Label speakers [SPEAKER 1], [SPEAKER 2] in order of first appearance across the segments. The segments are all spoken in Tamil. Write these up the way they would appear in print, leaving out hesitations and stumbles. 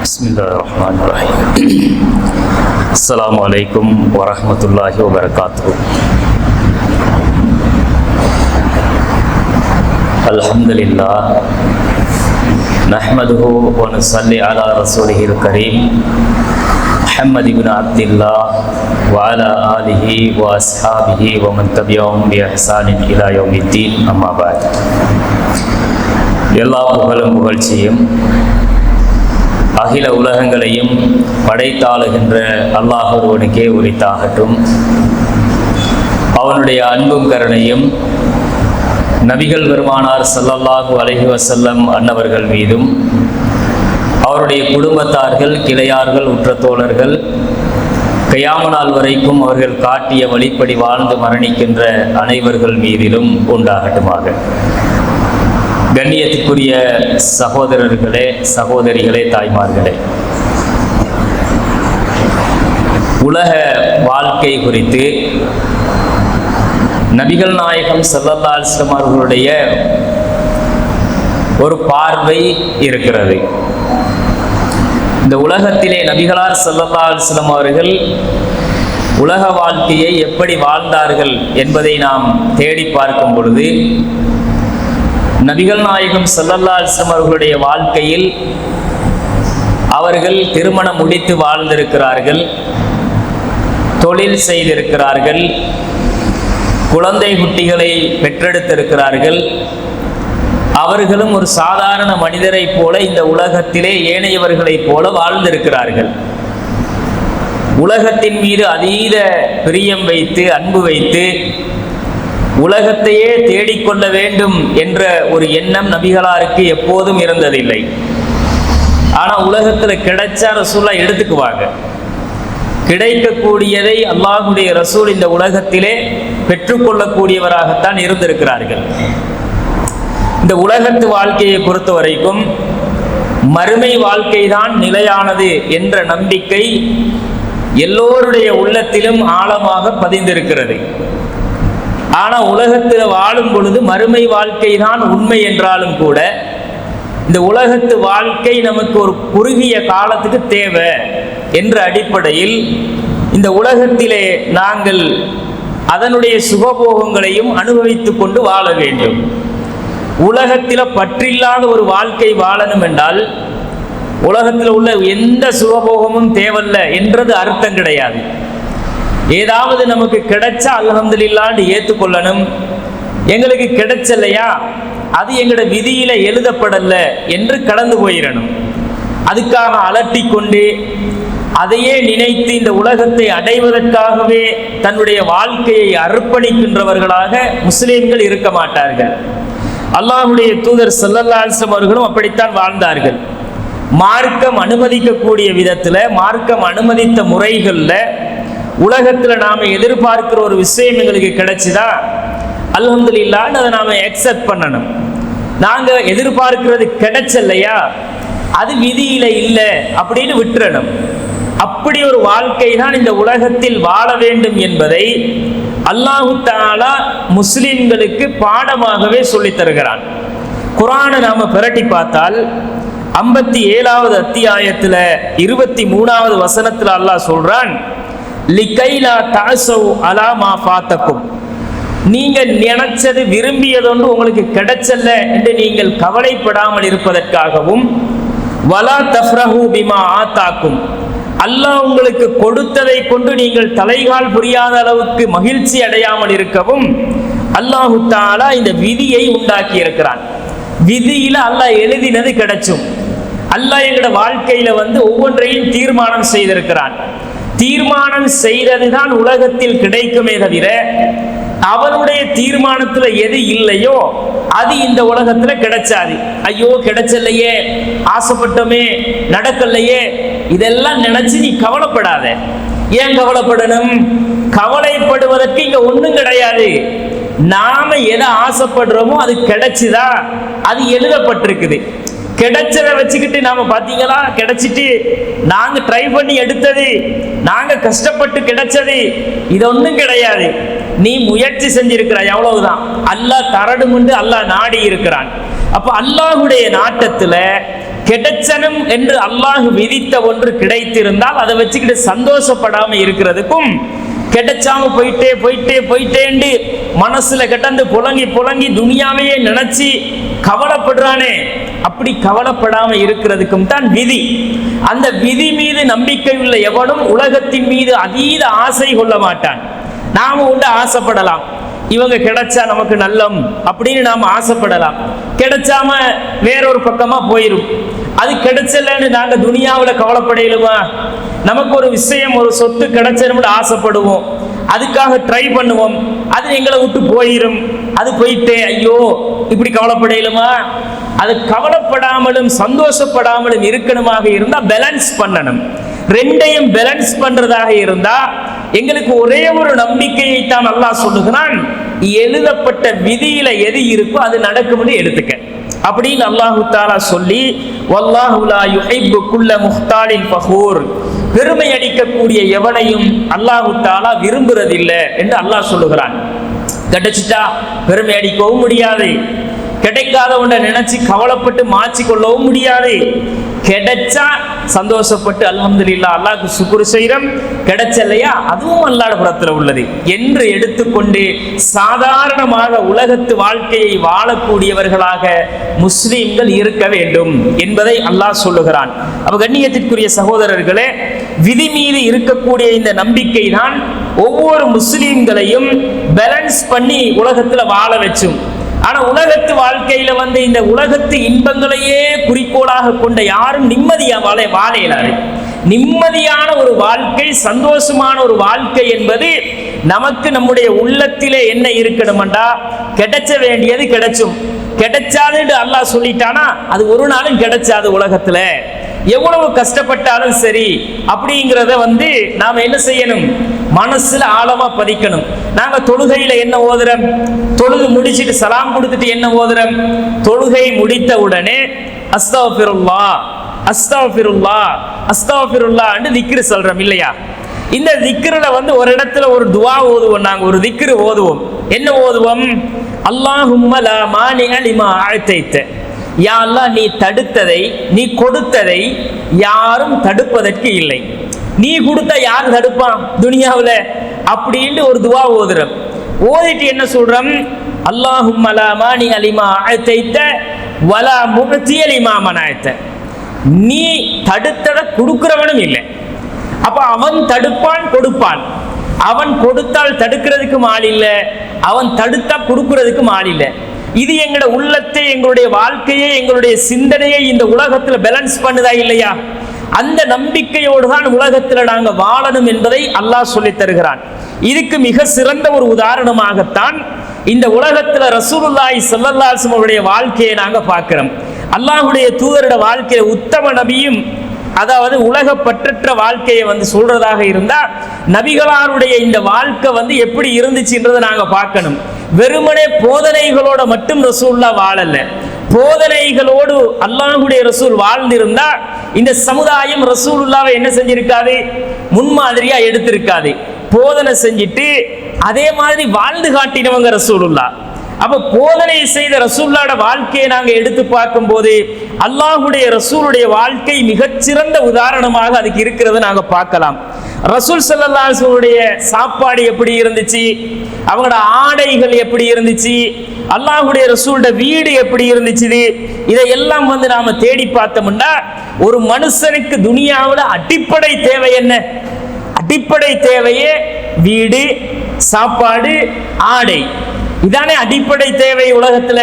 [SPEAKER 1] Bismillahirrahmanirrahim. Assalamualaikum warahmatullahi wabarakatuh. Alhamdulillah. Nahmaduhu wa nusalli ala rasulihil karim Muhammad ibn Abdillah wa ala alihi wa ashabihi wa man tabi'ahum bi ihsanin ila yaumiddin, amma ba'd. எல்லா புகழும் புகழ்ச்சியும் அகில உலகங்களையும் படைத்தாளுகின்ற அல்லாஹ் ஒருவனுக்கே உரித்தாகட்டும். அவனுடைய அன்பும் கருணையும் நபிகள் பெருமானார் ஸல்லல்லாஹு அலைஹி வஸல்லம் அன்னவர்கள் மீதும், அவருடைய குடும்பத்தார்கள், கிளையார்கள், உற்ற தோழர்கள், கியாம நாள் வரைக்கும் அவர்கள் காட்டிய வழிப்படி வாழ்ந்து மரணிக்கின்ற அனைவர்கள் மீதிலும் உண்டாகட்டுமாக. கண்ணியத்துக்குரிய சகோதரர்களே, சகோதரிகளே, தாய்மார்களே, உலக வாழ்க்கை குறித்து நபிகள் நாயகம் ஸல்லல்லாஹு அலைஹி வஸல்லம் அவர்களுடைய ஒரு பார்வை இருக்கிறது. இந்த உலகத்திலே நபிகளார் ஸல்லல்லாஹு அலைஹி வஸல்லம் அவர்கள் உலக வாழ்க்கையை எப்படி வாழ்ந்தார்கள் என்பதை நாம் தேடி பார்க்கும் பொழுது, நபிகள் நாயகம் ஸல்லல்லாஹு அலைஹி வஸல்லம் அவர்களுடைய வாழ்க்கையில் அவர்கள் திருமணம் முடித்து வாழ்ந்திருக்கிறார்கள், தொழில் செய்திருக்கிறார்கள், குழந்தை குட்டிகளை பெற்றெடுத்திருக்கிறார்கள். அவர்களும் ஒரு சாதாரண மனிதரை போல இந்த உலகத்திலே ஏனையவர்களைப் போல வாழ்ந்திருக்கிறார்கள். உலகத்தின் மீது அதீத பிரியம் வைத்து, அன்பு வைத்து, உலகத்தையே தேடிக்கொள்ள வேண்டும் என்ற ஒரு எண்ணம் நபிகளாருக்கு எப்போதும் இருந்ததில்லை. ஆனால் உலகத்தில் கிடைச்சா ரசூலா எடுத்துக்குவாங்க. கிடைக்கக்கூடியதை அல்லாஹ்வுடைய ரசூல் இந்த உலகத்திலே பெற்றுக்கொள்ளக்கூடியவராகத்தான் இருந்திருக்கிறார்கள். இந்த உலகத்து வாழ்க்கையை பொறுத்த வரைக்கும் மறுமை வாழ்க்கை தான் நிலையானது என்ற நம்பிக்கை எல்லோருடைய உள்ளத்திலும் ஆழமாக பதிந்திருக்கிறது. ஆனால் உலகத்தில் வாழும் பொழுது மறுமை வாழ்க்கை தான் உண்மை என்றாலும் கூட, இந்த உலகத்து வாழ்க்கை நமக்கு ஒரு குறுகிய காலத்துக்கு தேவை என்ற அடிப்படையில் இந்த உலகத்திலே நாங்கள் அதனுடைய சுகபோகங்களையும் அனுபவித்து கொண்டு வாழ வேண்டும். உலகத்தில் பற்றில்லாத ஒரு வாழ்க்கை வாழணும் என்றால் உலகத்தில் உள்ள எந்த சுகபோகமும் தேவையில்ல என்றது அர்த்தம் கிடையாது. ஏதாவது நமக்கு கிடைச்சா அல்ஹம்துலில்லாஹ்னு ஏற்றுக்கொள்ளணும். எங்களுக்கு கிடைச்சலையா, அது எங்களோட விதியில எழுதப்படல என்று கடந்து போயிடணும். அதுக்காக அலட்டி கொண்டு அதையே நினைத்து இந்த உலகத்தை அடைவதற்காகவே தன்னுடைய வாழ்க்கையை அர்ப்பணிக்கின்றவர்களாக முஸ்லிம்கள் இருக்க மாட்டார்கள். அல்லாஹ்வுடைய தூதர் ஸல்லல்லாஹு அலைஹி வஸல்லம் அவர்களும் அப்படித்தான் வாழ்ந்தார்கள். மார்க்கம் அனுமதிக்கக்கூடிய விதத்தில், மார்க்கம் அனுமதித்த முறைகளில் உலகத்தில் நாம் எதிர்பார்க்கிற ஒரு விஷயம் எங்களுக்கு கிடைச்சிதா அல்ஹம்துலில்லாஹ் அதை நாம் அக்செப்ட் பண்ணணும். நாங்கள் எதிர்பார்க்கிறது கிடைச்சல்லையா, அது விதியில இல்லை அப்படின்னு விட்டுறணும். அப்படி ஒரு வாழ்க்கை தான் இந்த உலகத்தில் வாழ வேண்டும் என்பதை அல்லாஹு தஆலா முஸ்லிம்களுக்கு பாடமாகவே சொல்லித் தருகிறான். குர்ஆனை நாம பிரட்டி பார்த்தால் 57வது அத்தியாயத்துல 23வது வசனத்துல அல்லாஹ் சொல்றான், லிகைலா தஅஸவு அலா மா ஃபாத்தக்கும், நீங்க நினைச்சது விரும்பியதொன்று உங்களுக்கு கிடைச்சல்ல என்று நீங்கள் கவலைப்படாமல் இருப்பதற்காகவும், வலா தஃப்ரஹு பிமா ஆதாக்கும், அல்லாஹ் உங்களுக்கு கொடுத்ததை கொண்டு நீங்கள் தலைகால் புரியாத அளவுக்கு மகிழ்ச்சி அடையாமல் இருக்கவும் அல்லாஹு தஆலா இந்த விதியை உண்டாக்கி இருக்கிறான். விதியில அல்லாஹ் எழுதினது கிடைச்சும், அல்லாஹ் எங்களோட வாழ்க்கையில ஒவ்வொன்றையும் தீர்மானம் செய்திருக்கிறான். தீர்மானம் செய்ததுதான் உலகத்தில் கிடைக்குமே தவிர, அவனுடைய தீர்மானத்துல எது இல்லையோ அது இந்த உலகத்துல கிடைச்சாது. ஐயோ கிடைச்சலையே, ஆசைப்பட்டோமே நடக்கலையே, இதெல்லாம் நினைச்சு நீ கவலைப்படாத. ஏன் கவலைப்படணும்? கவலைப்படுவதற்கு இங்க ஒண்ணும் கிடையாது. நாம எதை ஆசைப்படுறோமோ அது கிடைச்சுதா, அது எழுதப்பட்டிருக்குது. கிடைச்சதை வச்சுக்கிட்டு நாம பாத்தீங்களா, கிடைச்சிட்டு நாங்க ட்ரை பண்ணி எடுத்தது, நாங்க கஷ்டப்பட்டு கிடைச்சது, இது ஒன்றும் கிடையாது. நீ முயற்சி செஞ்சிருக்கிறாய், அவ்வளவுதான். அல்லாஹ் தரடும் என்று அல்லாஹ் நாடி இருக்கிறான். அப்ப அல்லாஹுடைய நாட்டத்துல கிடைச்சனும் என்று அல்லாஹ் விதித்த ஒன்று கிடைத்திருந்தால் அதை வச்சுக்கிட்டு சந்தோஷப்படாம இருக்கிறதுக்கும், கிடைச்சாம போயிட்டேன்னு மனசுல கிடந்து புலங்கி துனியாவையே நினைச்சு கவலைப்படுறானே, அப்படி கவலைப்படாம இருக்கிறதுக்கும் தான் விதி. அந்த விதி மீது நம்பிக்கை உள்ள எவனும் உலகத்தின் மீது அதீத ஆசை கொள்ள மாட்டான். நாம உண்டு ஆசைப்படலாம், இவங்க கிடைச்சா நமக்கு நல்லம் அப்படின்னு நாம ஆசைப்படலாம். கிடைச்சாம வேறொரு பக்கமா போயிரும். அது கிடைச்சலன்னு நாங்க துனியாவில் கவலைப்படையிலுமா? நமக்கு ஒரு விஷயம், ஒரு சொத்து கிடைச்சனும்னு ஆசைப்படுவோம், அதுக்காக ட்ரை பண்ணுவோம், அது எங்களை விட்டு போயிரும். அது போயிட்டே ஐயோ இப்படி கவலைப்படையிலுமா? அது கவலைப்படாமலும் சந்தோஷப்படாமலும் இருக்கணுமாக இருந்தா பேலன்ஸ் பண்ணணும். ரெண்டையும் பேலன்ஸ் பண்றதாக இருந்தா எங்களுக்கு ஒரே ஒரு நம்பிக்கையை தான் அல்லாஹ் சொல்லுகிறான், எழுதப்பட்ட விதியில எது இருக்கோ அது நடக்கும்னு எடுத்துக்க அப்படின்னு அல்லாஹு தஆலா சொல்லி, வல்லாஹு லா யுஹிப்பு குல்ல முஹ்தாலின் ஃபகூர், பெருமை அடிக்கக்கூடிய எவனையும் அல்லாஹு தஆலா விரும்புறதில்லை என்று அல்லாஹ் சொல்லுகிறான். கிடைச்சிட்டா பெருமை அடிக்கவும் முடியாது, கிடைக்காத ஒன்றை நினைச்சு கவலைப்பட்டு மாற்றி கொள்ளவும் முடியாது. கிடைச்சா சந்தோஷப்பட்டு அல்ஹம்துலில்லாஹ் அல்லாஹ்க்கு சுக்ர் செய்கிறோம், கிடைச்சலையா அதுவும் அல்லாஹ்வுடைய புறத்தில் உள்ளது என்று எடுத்துக்கொண்டு சாதாரணமாக உலகத்து வாழ்க்கையை வாழக்கூடியவர்களாக முஸ்லிம்கள் இருக்க வேண்டும் என்பதை அல்லாஹ் சொல்லுகிறான். அப்ப கண்ணியத்திற்குரிய சகோதரர்களே, விதி மீது இருக்கக்கூடிய இந்த நம்பிக்கை தான் ஒவ்வொரு முஸ்லிம்களையும் பேலன்ஸ் பண்ணி உலகத்துல வாழ வச்சும். ஆனா உலகத்து வாழ்க்கையில இந்த உலகத்து இன்பங்களையே குறிக்கோளாக கொண்ட யாரும் நிம்மதியா வாழையிலாரு. நிம்மதியான ஒரு வாழ்க்கை, சந்தோஷமான ஒரு வாழ்க்கை என்பது நமக்கு நம்முடைய உள்ளத்திலே என்ன இருக்கணும்டா, கிடைச்ச வேண்டியது கிடைச்சும், கிடைச்சாதுன்னு அல்லாஹ் சொல்லிட்டானா அது ஒரு நாளும் கிடைச்சாது. உலகத்துல எவ்வளவு கஷ்டப்பட்டாலும் சரி அப்படிங்கிறத நாம என்ன செய்யணும், மனசுல ஆழமா பதிக்கணும். நாங்க தொழுகையில என்ன ஓதுறோம், தொழுது முடிச்சிட்டு சலாம் கொடுத்துட்டு என்ன ஓதுறோம், தொழுகை முடித்த உடனே அஸ்தக்ஃபிருல்லாஹ் அஸ்தக்ஃபிருல்லாஹ் அஸ்தக்ஃபிருல்லாஹ்னு திக்ர் சொல்றோம் இல்லையா? இந்த திக்ருல ஒரு இடத்துல ஒரு துஆ ஓதுவோம், நாங்க ஒரு திக்ர் ஓதுவோம். என்ன ஓதுவோம்? அல்லாஹும்ம லா மானிஅ லிமா அஅதைத, யா அல்லாஹ் நீ தடுத்ததை, நீ கொடுத்ததை யாரும் தடுப்பதற்கு இல்லை. நீ கொடுத்தா யார் தடுப்பான் துனியாவில் அப்படின்னு ஒரு துவா ஓதுறோம். ஓதிட்டு என்ன சொல்றோம்? அல்லாஹும்ம லா மானிஅ லிமா அஅதைத வலா முஅதிய லிமா மனஅத, நீ தடுத்ததை கொடுக்கிறவனும் இல்லை. அப்ப அவன் தடுப்பான் கொடுப்பான். அவன் கொடுத்தால் தடுக்கிறதுக்கும் ஆள் இல்லை, அவன் தடுத்தா கொடுக்கிறதுக்கும் ஆள் இல்லை. இது எங்களோட உள்ளத்தை, எங்களுடைய வாழ்க்கையை, எங்களுடைய சிந்தனையை இந்த உலகத்துல பேலன்ஸ் பண்ணுதா இல்லையா? அந்த நம்பிக்கையோடு தான் உலகத்துல நாங்க வாழணும் என்பதை அல்லாஹ் சொல்லி தருகிறான். இதுக்கு மிக சிறந்த ஒரு உதாரணமாகத்தான் இந்த உலகத்துல ரசூலுல்லாஹி ஸல்லல்லாஹு அலைஹி வஸல்லம் வாழ்க்கையை நாங்க பார்க்கிறோம். அல்லாஹ்வுடைய தூதரோட வாழ்க்கையை உத்தம நபியும், அதாவது உலக பற்றற்ற வாழ்க்கையை சொல்றதாக இருந்தா நபிகளாருடைய இந்த வாழ்க்கை எப்படி இருந்துச்சுன்றதை நாங்க பார்க்கணும். வெறுமனே போதனைகளோட மட்டும் ரசூலுல்லாஹ் வாழல, போதனைகளோடு அல்லாஹ்வுடைய ரசூல் வாழ்ந்திருந்தா இந்த சமுதாயம் ரசூலுல்லாஹ்வை என்ன செஞ்சிருக்காது, முன்மாதிரியா எடுத்திருக்காது. போதனை செஞ்சிட்டு அதே மாதிரி வாழ்ந்து காட்டினவங்க ரசூலுல்லாஹ். அப்ப போதனை செய்த ரசூலுல்லாஹ்வோட வாழ்க்கையை நாங்க எடுத்து பார்க்கும் போது அல்லாஹ்வுடைய ரசூலுடைய வாழ்க்கை மிகச்சிறந்த உதாரணமாக அதுக்கு இருக்கிறத நாங்க பார்க்கலாம். ரசூல் ஸல்லல்லாஹு அலைஹி வஸல்லம் சாப்பாடு எப்படி இருந்துச்சு, அவங்களோட ஆடைகள் எப்படி இருந்துச்சு, அல்லாஹ்வுடைய ரசூலுடைய வீடு எப்படி இருந்துச்சு, இதையெல்லாம் நாம தேடி பார்த்தோம்னா ஒரு மனுஷனுக்கு துனியாவில் அடிப்படை தேவை என்ன? அடிப்படை தேவையே வீடு, சாப்பாடு, ஆடை. இதானே அடிப்படை தேவை உலகத்துல.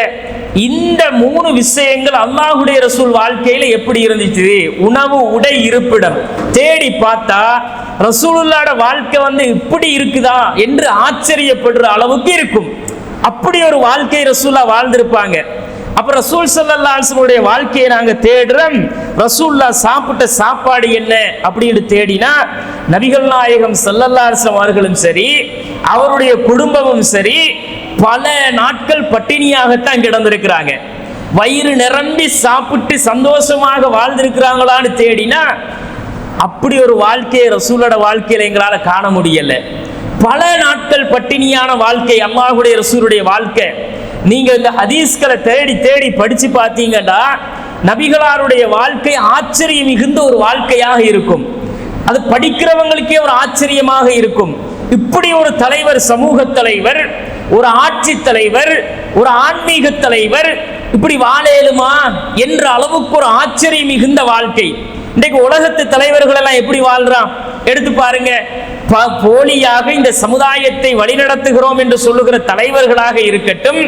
[SPEAKER 1] இந்த மூணு விஷயங்கள் அல்லாஹ்வுடைய ரசூல் வாழ்க்கையில எப்படி இருந்துச்சு? உணவு, உடை, இருப்பிடம். தேடி பார்த்தா ரசூலுல்லாஹ்வோட வாழ்க்கை இப்படி இருக்குதா என்று ஆச்சரியப்படுற அளவுக்கு இருக்கும். அப்படி ஒரு வாழ்க்கை ரசூலுல்லாஹ் வாழ்ந்திருப்பாங்க. அப்ப ரசூல் ஸல்லல்லாஹு அலைஹி வஸல்லம் வாழ்க்கையை நாங்க தேடுறோம். ரசூலுல்லாஹ் சாப்பிட்ட சாப்பாடு என்ன அப்படின்னு தேடினா நபிகள் நாயகம் ஸல்லல்லாஹு அலைஹி வஸல்லம் அவர்களும் சரி, அவருடைய குடும்பமும் சரி, பல நாட்கள் பட்டினியாகத்தான் கிடந்திருக்கிறாங்க. வயிறு நிரம்பி சாப்பிட்டு சந்தோஷமாக வாழ்ந்திருக்கிறாங்களான்னு தேடினா அப்படி ஒரு வாழ்க்கையை ரசூலோட வாழ்க்கையில எங்களால காண முடியல. பல நாட்கள் பட்டினியான வாழ்க்கை அல்லாஹ்வுடைய ரசூலுடைய வாழ்க்கை. நீங்க இந்த ஹதீஸ்களை தேடி தேடி படிச்சு பார்த்தீங்கன்னா நபிகளாருடைய வாழ்க்கை ஆச்சரியம் மிகுந்த ஒரு வாழ்க்கையாக இருக்கும். அது படிக்கிறவங்களுக்கே ஒரு ஆச்சரியமாக இருக்கும். இப்படி ஒரு தலைவர், சமூக தலைவர், ஒரு ஆட்சி தலைவர், ஒரு ஆன்மீக தலைவர் இப்படி வாழேலுமா என்ற அளவுக்கு ஒரு ஆச்சரியம் மிகுந்த வாழ்க்கை. இன்றைக்கு உலகத்து தலைவர்கள் எல்லாம் எப்படி வாழ்றான் எடுத்து பாருங்க. போலியாக இந்த சமுதாயத்தை வழிநடத்துகிறோம் என்று சொல்லுகிற தலைவர்களாக இருக்கட்டும்,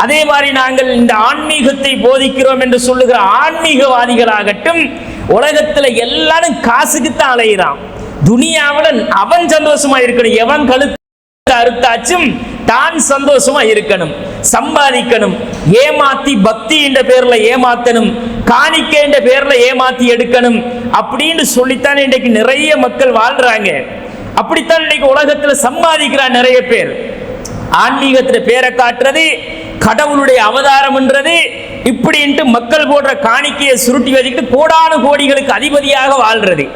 [SPEAKER 1] அதே மாதிரி நாங்கள் இந்த ஆன்மீகத்தை போதிக்கிறோம் என்று சொல்லுகிற ஆன்மீகவாதிகளாகட்டும், உலகத்துல எல்லாரும் காசுக்குத்தான் அலைகிறான். துனியாவில் அவன் சந்தோஷமா இருக்கணும், எவன் கழுத்து அறுத்தாச்சும் தான் சந்தோஷமா இருக்கணும், சம்பாதிக்கணும், ஏமாத்தி பக்தி என்ற பேர்ல ஏமாத்தணும், காணிக்கை என்ற பேர்ல ஏமாத்தி எடுக்கணும் அப்படின்னு சொல்லித்தான் இன்றைக்கு நிறைய மக்கள் வாழ்றாங்க. அப்படித்தான் இன்னைக்கு உலகத்துல சம்பாதிக்கிறான் நிறைய பேர். ஆன்மீகத்துல பேரை காட்டுறது, கடவுளுடைய அவதாரம் என்றது, இப்படின்ட்டு மக்கள் போடுற காணிக்கையை சுருட்டி வச்சுக்கிட்டு கோடானு கோடிகளுக்கு அதிபதியாக வாழ்றது.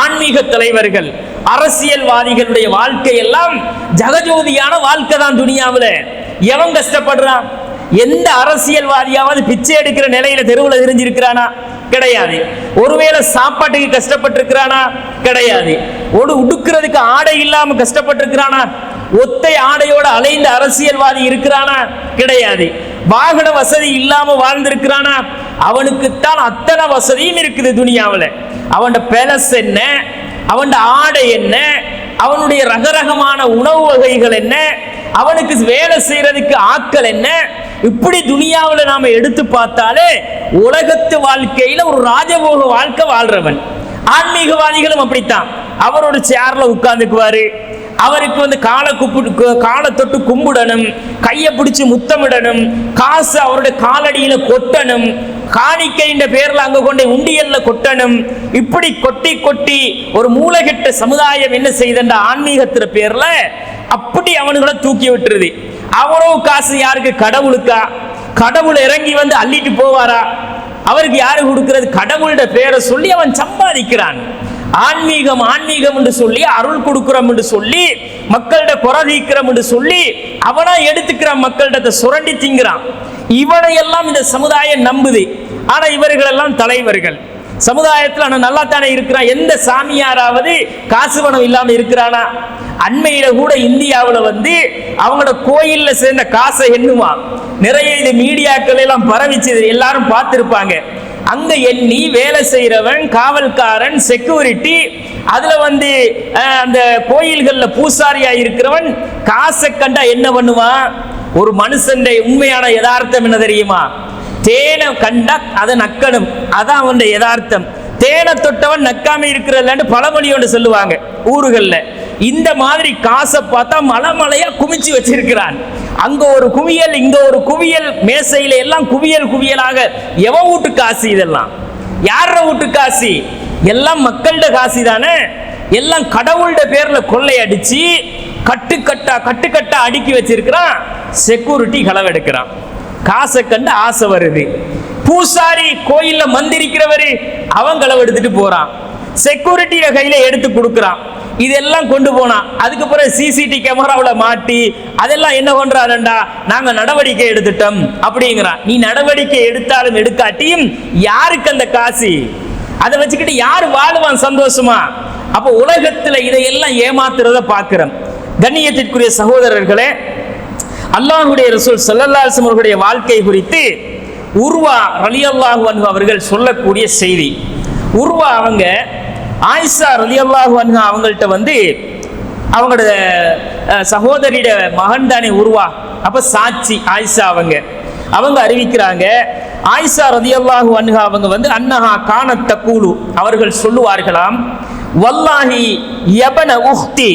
[SPEAKER 1] ஆன்மீக தலைவர்கள், அரசியல்வாதிகளுடைய வாழ்க்கை எல்லாம் ஜகஜோதியான வாழ்க்கை தான். துனியாவில் எவன் கஷ்டப்படுறான்? எந்த அரசியல்வாதியாவது பிச்சை எடுக்கிற நிலையில தெருவில் தெரிஞ்சிருக்கிறானா? கிடையாது. ஒருவேளை சாப்பாட்டுக்கு கஷ்டப்பட்டிருக்கிறானா? கிடையாது. ஒரு உடுக்கிறதுக்கு ஆடை இல்லாம கஷ்டப்பட்டிருக்கிறானா? ஒத்தை ஆடையோட அலைந்த அரசியல்வாதி இருக்கிறானா? கிடையாது. வாகன வசதி இல்லாம வாழ்ந்திருக்கிறானா? அவனுக்குத்தான் அத்தனை வசதியும் இருக்குது துனியாவில். அவன் பேலஸ் என்ன, அவன் ஆடை என்ன, அவனுடைய ரகரகமான உணவு வகைகள் என்ன, அவனுக்கு வேலை செய்யறதுக்கு ஆட்கள் என்ன, இப்படி துனியாவில் நாம எடுத்து பார்த்தாலே உலகத்து வாழ்க்கையில ஒரு ராஜபோக வாழ்க்கை வாழ்றவன். ஆன்மீகவாதிகளும் அப்படித்தான். அவரோட சேர்ல உட்கார்ந்துக்குவாரு, அவருக்கு காலை தொட்டு கும்பிடணும், கையை பிடிச்சு முத்தமிடணும், காசு அவருடைய காலடியில கொட்டணும், காணிக்கைன்ற பேர்ல அங்க கொண்டு உண்டியல்ல கொட்டணும். இப்படி கொட்டி கொட்டி ஒரு மூளைகெட்ட சமுதாயம் என்ன செய்த ஆன்மீகத்திற பேர்ல அப்படி அவனுங்களை தூக்கி விட்டுருது. அவ்வளவு காசு யாருக்கு? கடவுளுக்கா? கடவுள் இறங்கி வந்து அள்ளிட்டு போவாரா? அவருக்கு யாரு கொடுக்கிறது? கடவுளோட பேரை சொல்லி அவன் சம்பாதிக்கிறான். ஆன்மீகம் ஆன்மீகம் என்று சொல்லி, அருள் கொடுக்கிறோம் என்று சொல்லி, மக்களிட குறை தீக்கிறோம் என்று சொல்லி அவனா எடுத்துக்கிறான், மக்களிடத்தை சுரண்டி திங்கிறான். இவனை எல்லாம் இந்த சமுதாயம் நம்புது. ஆனா இவர்கள் எல்லாம் தலைவர்கள். சமுதாயத்தில் நல்லா தானே இருக்கிறான். எந்த சாமியாராவது காசு பணம் இல்லாம இருக்கிறானா? அண்மையில கூட இந்தியாவில் வந்து அவங்களோட கோயில்ல சேர்ந்த காசை எண்ணுவான். நிறைய இது மீடியாக்கள் எல்லாம் பரவிச்சு, எல்லாரும் பார்த்திருப்பாங்க. அங்க எண்ணி வேலை செய்யறவன், காவல்காரன், செக்யூரிட்டி, அதுல வந்து அந்த கோயில்கள்ல பூசாரியா இருக்கிறவன் காசை கண்டா என்ன பண்ணுவான்? ஒரு மனுஷன் உண்மையான யதார்த்தம் என்ன தெரியுமா? தேனை கண்டா அதை நக்கணும், அதான் அவன் யதார்த்தம். தேனை தொட்டவன் நக்காம இருக்கிறல்லன்னு பழமொழி ஒன்று சொல்லுவாங்க ஊருகள்ல. இந்த மாதிரி காசை பார்த்தா மலைமலையா குமிச்சு வச்சிருக்கிறான். அங்க ஒரு குவியல், இங்க ஒரு குவியல், மேசையில எல்லாம் குவியல் குவியலாக. எவன் வீட்டு காசு இதெல்லாம்? யார வீட்டு காசு? எல்லாம் மக்கள்கிட்ட காசு தானே. எல்லாம் கடவுள்ட பேர்ல கொள்ளை அடிச்சு கட்டுக்கட்டா அடுக்கி வச்சிருக்கிறான். செக்யூரிட்டி களவெடுக்கிறான். காசை கண்டு ஆசை வருது. பூசாரி கோயில்ல மந்திரிக்கிறவரு அவன் களவெடுத்துட்டு போறான். செக்யூரிட்டிய கையில எடுத்து கொடுக்குறான். இதெல்லாம் கொண்டு போனா அதுக்கு பிறகு சிசிடி கேமராவில் மாட்டி அதெல்லாம் என்ன பண்றாருண்டா, நாங்க நடவடிக்கை எடுத்துட்டோம் அப்படிங்கிறான். நீ நடவடிக்கை எடுத்தாலும் எடுக்காட்டியும் யாருக்கு அந்த காசு? அதை வச்சுக்கிட்டு யாரு வாழ்வான் சந்தோஷமா? அப்போ உலகத்துல இதையெல்லாம் ஏமாத்துறத பார்க்கிறோம். கண்ணியத்திற்குரிய சகோதரர்களே, அல்லாஹ்வுடைய ரசூல் ஸல்லல்லாஹு அலைஹி வஸல்லம் அவர்களுடைய வாழ்க்கை குறித்து உர்வா ரலியல்லாஹு அன்ஹு அவர்கள் சொல்லக்கூடிய செய்தி. உர்வா அவங்க ஆயிஷா ரலியல்லாஹு அன்ஹா அவங்கள்ட்ட வந்து அவங்களோட சகோதரியோட மகன் தானே உர்வா, அப்ப சாட்சி ஆயிஷா அவங்க அறிவிக்கிறாங்க. ஆயிஷா ரலியல்லாஹு அன்ஹா அவங்க வந்து அன்னஹா கானத் தகூலு, அவர்கள் சொல்லுவார்களாம், வல்லாஹி யபன உஹ்தி,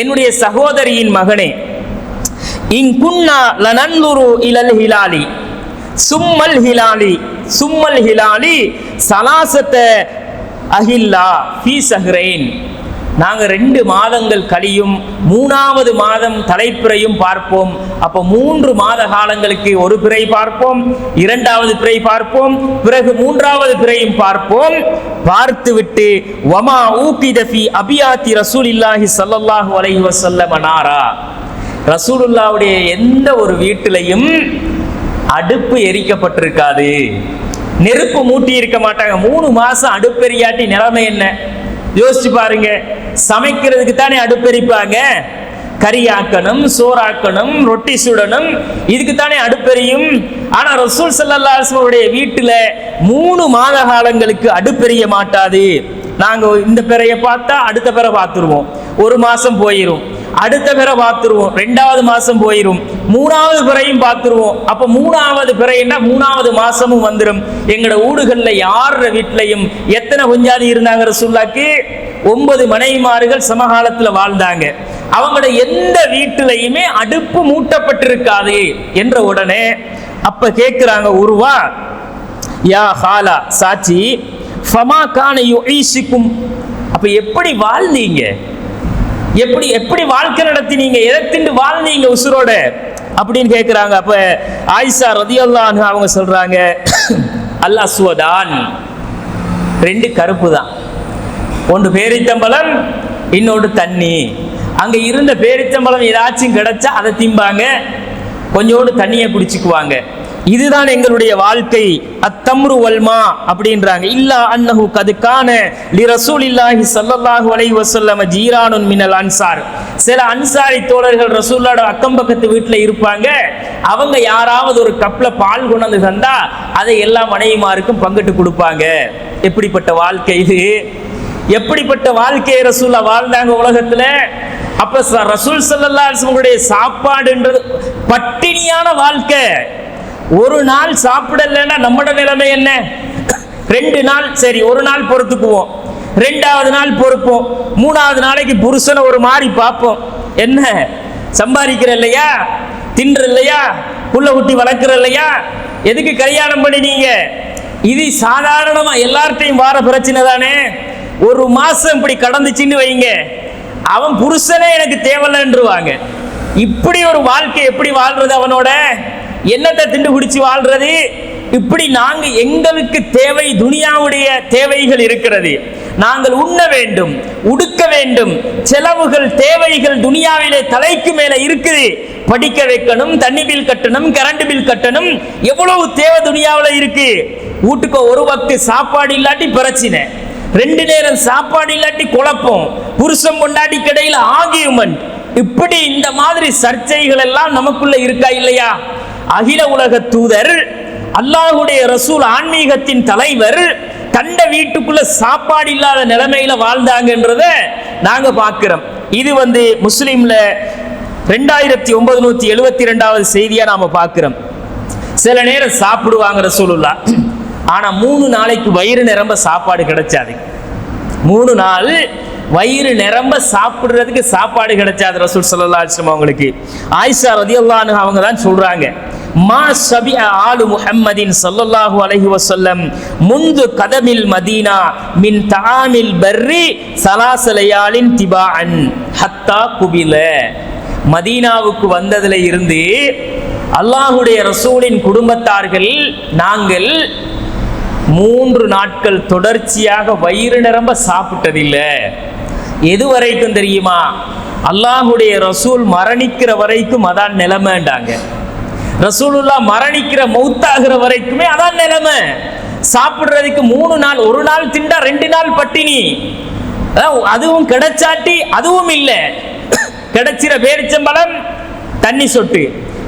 [SPEAKER 1] என்னுடைய சகோதரியின் மகனே, இன் குன்னா லனன்லுரு இலல் ஹிலாலி சும்மல் ஹிலாலி சலாசத்த அஹில்லா ஃபீ ஸஹ்ரைன், நாங்கள் 2 மாதங்கள் கழியும், 3வது மாதம் தலைப்பிறையும் பார்ப்போம். அப்போ 3 மாத காலங்களுக்கு ஒரு பிறை பார்ப்போம், 2வது பிறை பார்ப்போம், பிறகு 3வது பிறையும் பார்ப்போம். பார்த்துவிட்டு வமா ஊகித ஃபீ அபியாத்தி ரசூலில்லாஹி ஸல்லல்லாஹு அலைஹி வஸல்லம் நாரா, ரசூலுல்லாஹ்வுடைய எந்த ஒரு வீட்டிலையும் அடுப்பு எரிக்கப்பட்டிருக்காது. நெருப்பு மூட்டி இருக்க மாட்டாங்க. 3 மாசம் அடுப்பெரியாட்டி நிலைமை என்ன யோசிச்சு பாருங்க. சமைக்கிறதுக்கு தானே அடுப்பெரிப்பாங்க. கறியாக்கணும், சோறாக்கணும், ரொட்டி சுடணும், இதுக்கு தானே அடுப்பெரியும். ஆனா ரசூல் ஸல்லல்லாஹு அலைஹி வஸல்லம் வீட்டுல 3 மாத காலங்களுக்கு அடுப்பெரிய மாட்டாது. நாங்க இந்த பிறைய பார்த்தா அடுத்த பிறை பார்த்துருவோம், 1 மாசம் போயிரும். அடுத்த பிறை பார்த்துருவோம், 2வது மாசம் போயிரும், 3வது பிறையும் பார்த்துருவோம். அப்ப 3வது பிறைன்னா 3வது மாசமும் வந்துடும். எங்கட ஊடுகள்ல யார வீட்லையும் எத்தனை குஞ்சாதி இருந்தாங்க ரசூலுல்லாஹ்க்கு? 9 மனைவிமார்கள் சமகாலத்துல வாழ்ந்தாங்க. அவங்களோட எந்த வீட்டிலையுமே அடுப்பு மூட்டப்பட்டிருக்காது என்ற உடனே அப்ப கேட்கிறாங்க உருவா, யா ஹாலா சாட்சி, ஃபமா கான யுஈஷிக்கும், அப்ப எப்படி வாழ்ந்தீங்க, எப்படி வாழ்க்கை நடத்தினீங்க, எதை திண்டு வாழ்ந்தீங்க உசுரோட அப்படின்னு கேட்கிறாங்க. அப்ப ஆயிஷா ரலியல்லாஹு அன்ஹா அவங்க சொல்றாங்க, அல் அஸ்வதான், 2 கருப்பு தான், ஒன்று பேரித்தம்பழம், இன்னொன்று தண்ணி. அங்க இருந்த பேரித்தம்பழம் ஏதாச்சும் கிடைச்சா அதை திம்பாங்க, கொஞ்சோடு தண்ணியை குடிச்சுக்குவாங்க. இதுதான் எங்களுடைய வாழ்க்கை. அத்தம்ரு வல்மா அப்படின்றாங்க. இல்லா அன்னஹு கதுக்கான லி ரசூலில்லாஹி ஸல்லல்லாஹு அலைஹி வஸல்லம் ஜீரானுன் மினல் அன்சார், சில அன்சாரி தோழர்கள் ரசூலுல்லாஹ்வோட அக்கம் பக்கத்து வீட்டுல இருப்பாங்க. அவங்க யாராவது ஒரு கப்ல பால் கொண்டு தந்தா அதை எல்லா மனைவிமாருக்கும் பங்கிட்டு கொடுப்பாங்க. எப்படிப்பட்ட வாழ்க்கை இது, எப்படிப்பட்ட வாழ்க்கையை ரசூலுல்லாஹ் வாழ்ந்தாங்க உலகத்துல. அப்ப ரசூல் ஸல்லல்லாஹு அலைஹி வஸல்லம் சாப்பாடுன்றது பட்டினியான வாழ்க்கை. ஒரு நாள் சாப்பிடலன்னா நம்மட நிலைமை என்ன? 2 நாள் சரி, ஒரு நாள் பொறுத்துக்குவோம், 2வது நாள் பொறுப்போம், 3வது நாளைக்கு புருஷனை ஒரு மாதிரி பார்ப்போம். என்ன சம்பாதிக்கிற இல்லையா, தின்ற இல்லையா, புள்ள குட்டி வளர்க்கிற இல்லையா, எதுக்கு கல்யாணம் பண்ணினீங்க? இது சாதாரணமா எல்லார்ட்டையும் வார பிரச்சனை தானே. 1 மாசம் இப்படி கடந்துச்சுன்னு வைங்க, அவன் புருஷனே எனக்கு தேவையில்லைன்றுவாங்க. இப்படி ஒரு வாழ்க்கை எப்படி வாழ்றது? அவனோட என்னத்தை திண்டு குடிச்சு வாழ்றது? இப்படி நாங்க எங்களுக்கு தேவை, துனியாவுடைய தேவைகள் இருக்கிறது. நாங்கள் உண்ண வேண்டும், உடுக்க வேண்டும், செலவுகள் தேவைகள் துனியாவிலே தலைக்கு மேல இருக்குது. படிக்க வைக்கணும், தண்ணி பில் கட்டணும், கரண்ட் பில் கட்டணும், எவ்வளவு தேவை துனியாவில் இருக்கு. வீட்டுக்கு ஒரு வக்து சாப்பாடு இல்லாட்டி பிரச்சனை, 2 நேரம் சாப்பாடு இல்லாட்டி குழப்பம், புருஷன் பொண்டாட்டி கடையில் ஆர்கியூமெண்ட். இப்படி இந்த மாதிரி சர்ச்சைகள் எல்லாம் நமக்குள்ள இருக்கா இல்லையா? அகில உலக தூதர், அல்லாஹ்வுடைய ரசூல், ஆன்மீகத்தின் தலைவர் தண்ட வீட்டுக்குள்ள சாப்பாடு இல்லாத நிலைமையில வாழ்ந்தாங்கன்றத நாங்க பார்க்கிறோம். இது முஸ்லிம்ல 2972வது செய்தியா நாம பார்க்கிறோம். சில நேரம் சாப்பிடுவாங்க ரசூலுல்லாஹ், ஆனா 3 நாளைக்கு வயிறு நிரம்ப சாப்பாடு கிடைச்சாது. 3 நாள் வயிறு நிரம்ப சாப்பிடுறதுக்கு சாப்பாடு கிடைச்சாது ரசூல் ஸல்லல்லாஹு அலைஹி வஸல்லம் அவங்களுக்கு. ஆயிஷா ரலியல்லாஹு அன்ஹா அவங்க தான் சொல்றாங்க, மா ஷபிஅ ஆலு முஹம்மதின் ஸல்லல்லாஹு அலைஹி வஸல்லம் முந்து கதமில் மதீனா மின் தஆமில் பர்ரி ஸலாஸ லயாலின் திபாஅன் ஹத்தா குபில. மதீனாவுக்கு வந்ததுல இருந்து அல்லாஹ்வுடைய ரசூலின் குடும்பத்தார்கள் நாங்கள் 3 நாட்கள் தொடர்ச்சியாக வயிறு நிரம்ப சாப்பிட்டதில்லை. எது வரைக்கும் தெரியுமா? அல்லாஹ்வுடைய ரசூல் மரணிக்கிற வரைக்கும் அதான் நிலைமைண்டாங்க. ரசூலுல்லாஹ் மரணிக்கிற மௌத்தாகிற வரைக்குமே அதான் நிலைமை. சாப்பிடுறதுக்கு 3 நாள், ஒரு நாள் திண்டா 2 நாள் பட்டினி. அதுவும் கிடைச்சாட்டி அதுவும் இல்லை. கிடைச்சிற பேரிச்சம்பழம் தண்ணி சொட்டு,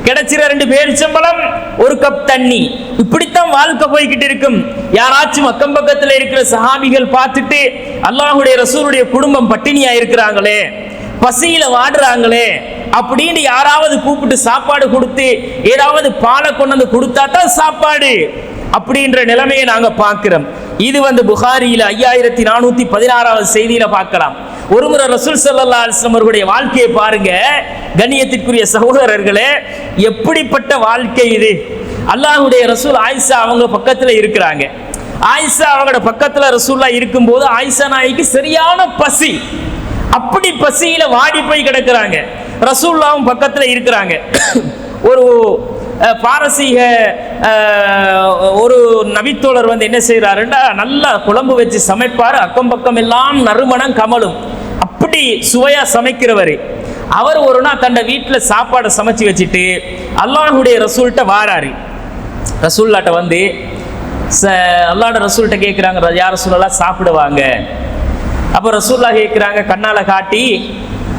[SPEAKER 1] கிடைச்சிற 2 பேரிச்சம்பழம் 1 கப் தண்ணி. இப்படித்தான் வாழ்க்கை போய்கிட்டு இருக்கும். யாராச்சும் அக்கம் பக்கத்தில் இருக்கிற சஹாபிகள் பார்த்துட்டு, அல்லாஹ்வுடைய ரசூலுடைய குடும்பம் பட்டினியா இருக்கிறாங்களே, பசியில வாடுறாங்களே அப்படின்னு யாராவது கூப்பிட்டு சாப்பாடு கொடுத்து ஏதாவது பாலை கொண்டு கொடுத்தா தான் சாப்பாடு அப்படின்ற நிலைமையை நாங்க பார்க்கிறோம். இது புகாரியில 5416வது செய்தியில பார்க்கலாம். ஒருமுறை ரசூல் ஸல்லல்லாஹு அலைஹி வஸல்லம் அவர்களுடைய வாழ்க்கையை பாருங்க கண்ணியத்திற்குரிய சகோதரர்களே, எப்படிப்பட்ட வாழ்க்கை இது. அல்லாஹ்வுடைய ரசூல் ஆயிஷா அவங்க பக்கத்துல இருக்கிறாங்க. ஆயிஷா அவங்களோட பக்கத்துல ரசூலுல்லாஹ் இருக்கும்போது ஆயிஷா நாய்க்கு சரியான பசி, அப்படி பசியில வாடி போய் கிடக்குறாங்க. ரசூலுல்லாஹ்வும் பக்கத்துல இருக்கிறாங்க. ஒரு பாரசீக ஒரு நபித்தோழர் என்ன செய்யறாருன்னா, நல்லா குழம்பு வச்சு சமைப்பாரு, அக்கம் பக்கம் எல்லாம் நறுமணம் கமலும், அப்படி சுவையா சமைக்கிறவர். அவர் ஒரு நாள் தன்னை வீட்டில் சாப்பாடை சமைச்சு வச்சுட்டு அல்லாஹ்வுடைய ரசூல்கிட்ட வாராரு. ரசூல்லாட்ட அல்லாஹ்வுடைய ரசூல்கிட்ட கேட்குறாங்க, யார் ரசூலல்லாஹ் சாப்பிடுவாங்க. அப்போ ரசூலுல்லாஹ் கேட்குறாங்க, கண்ணால காட்டி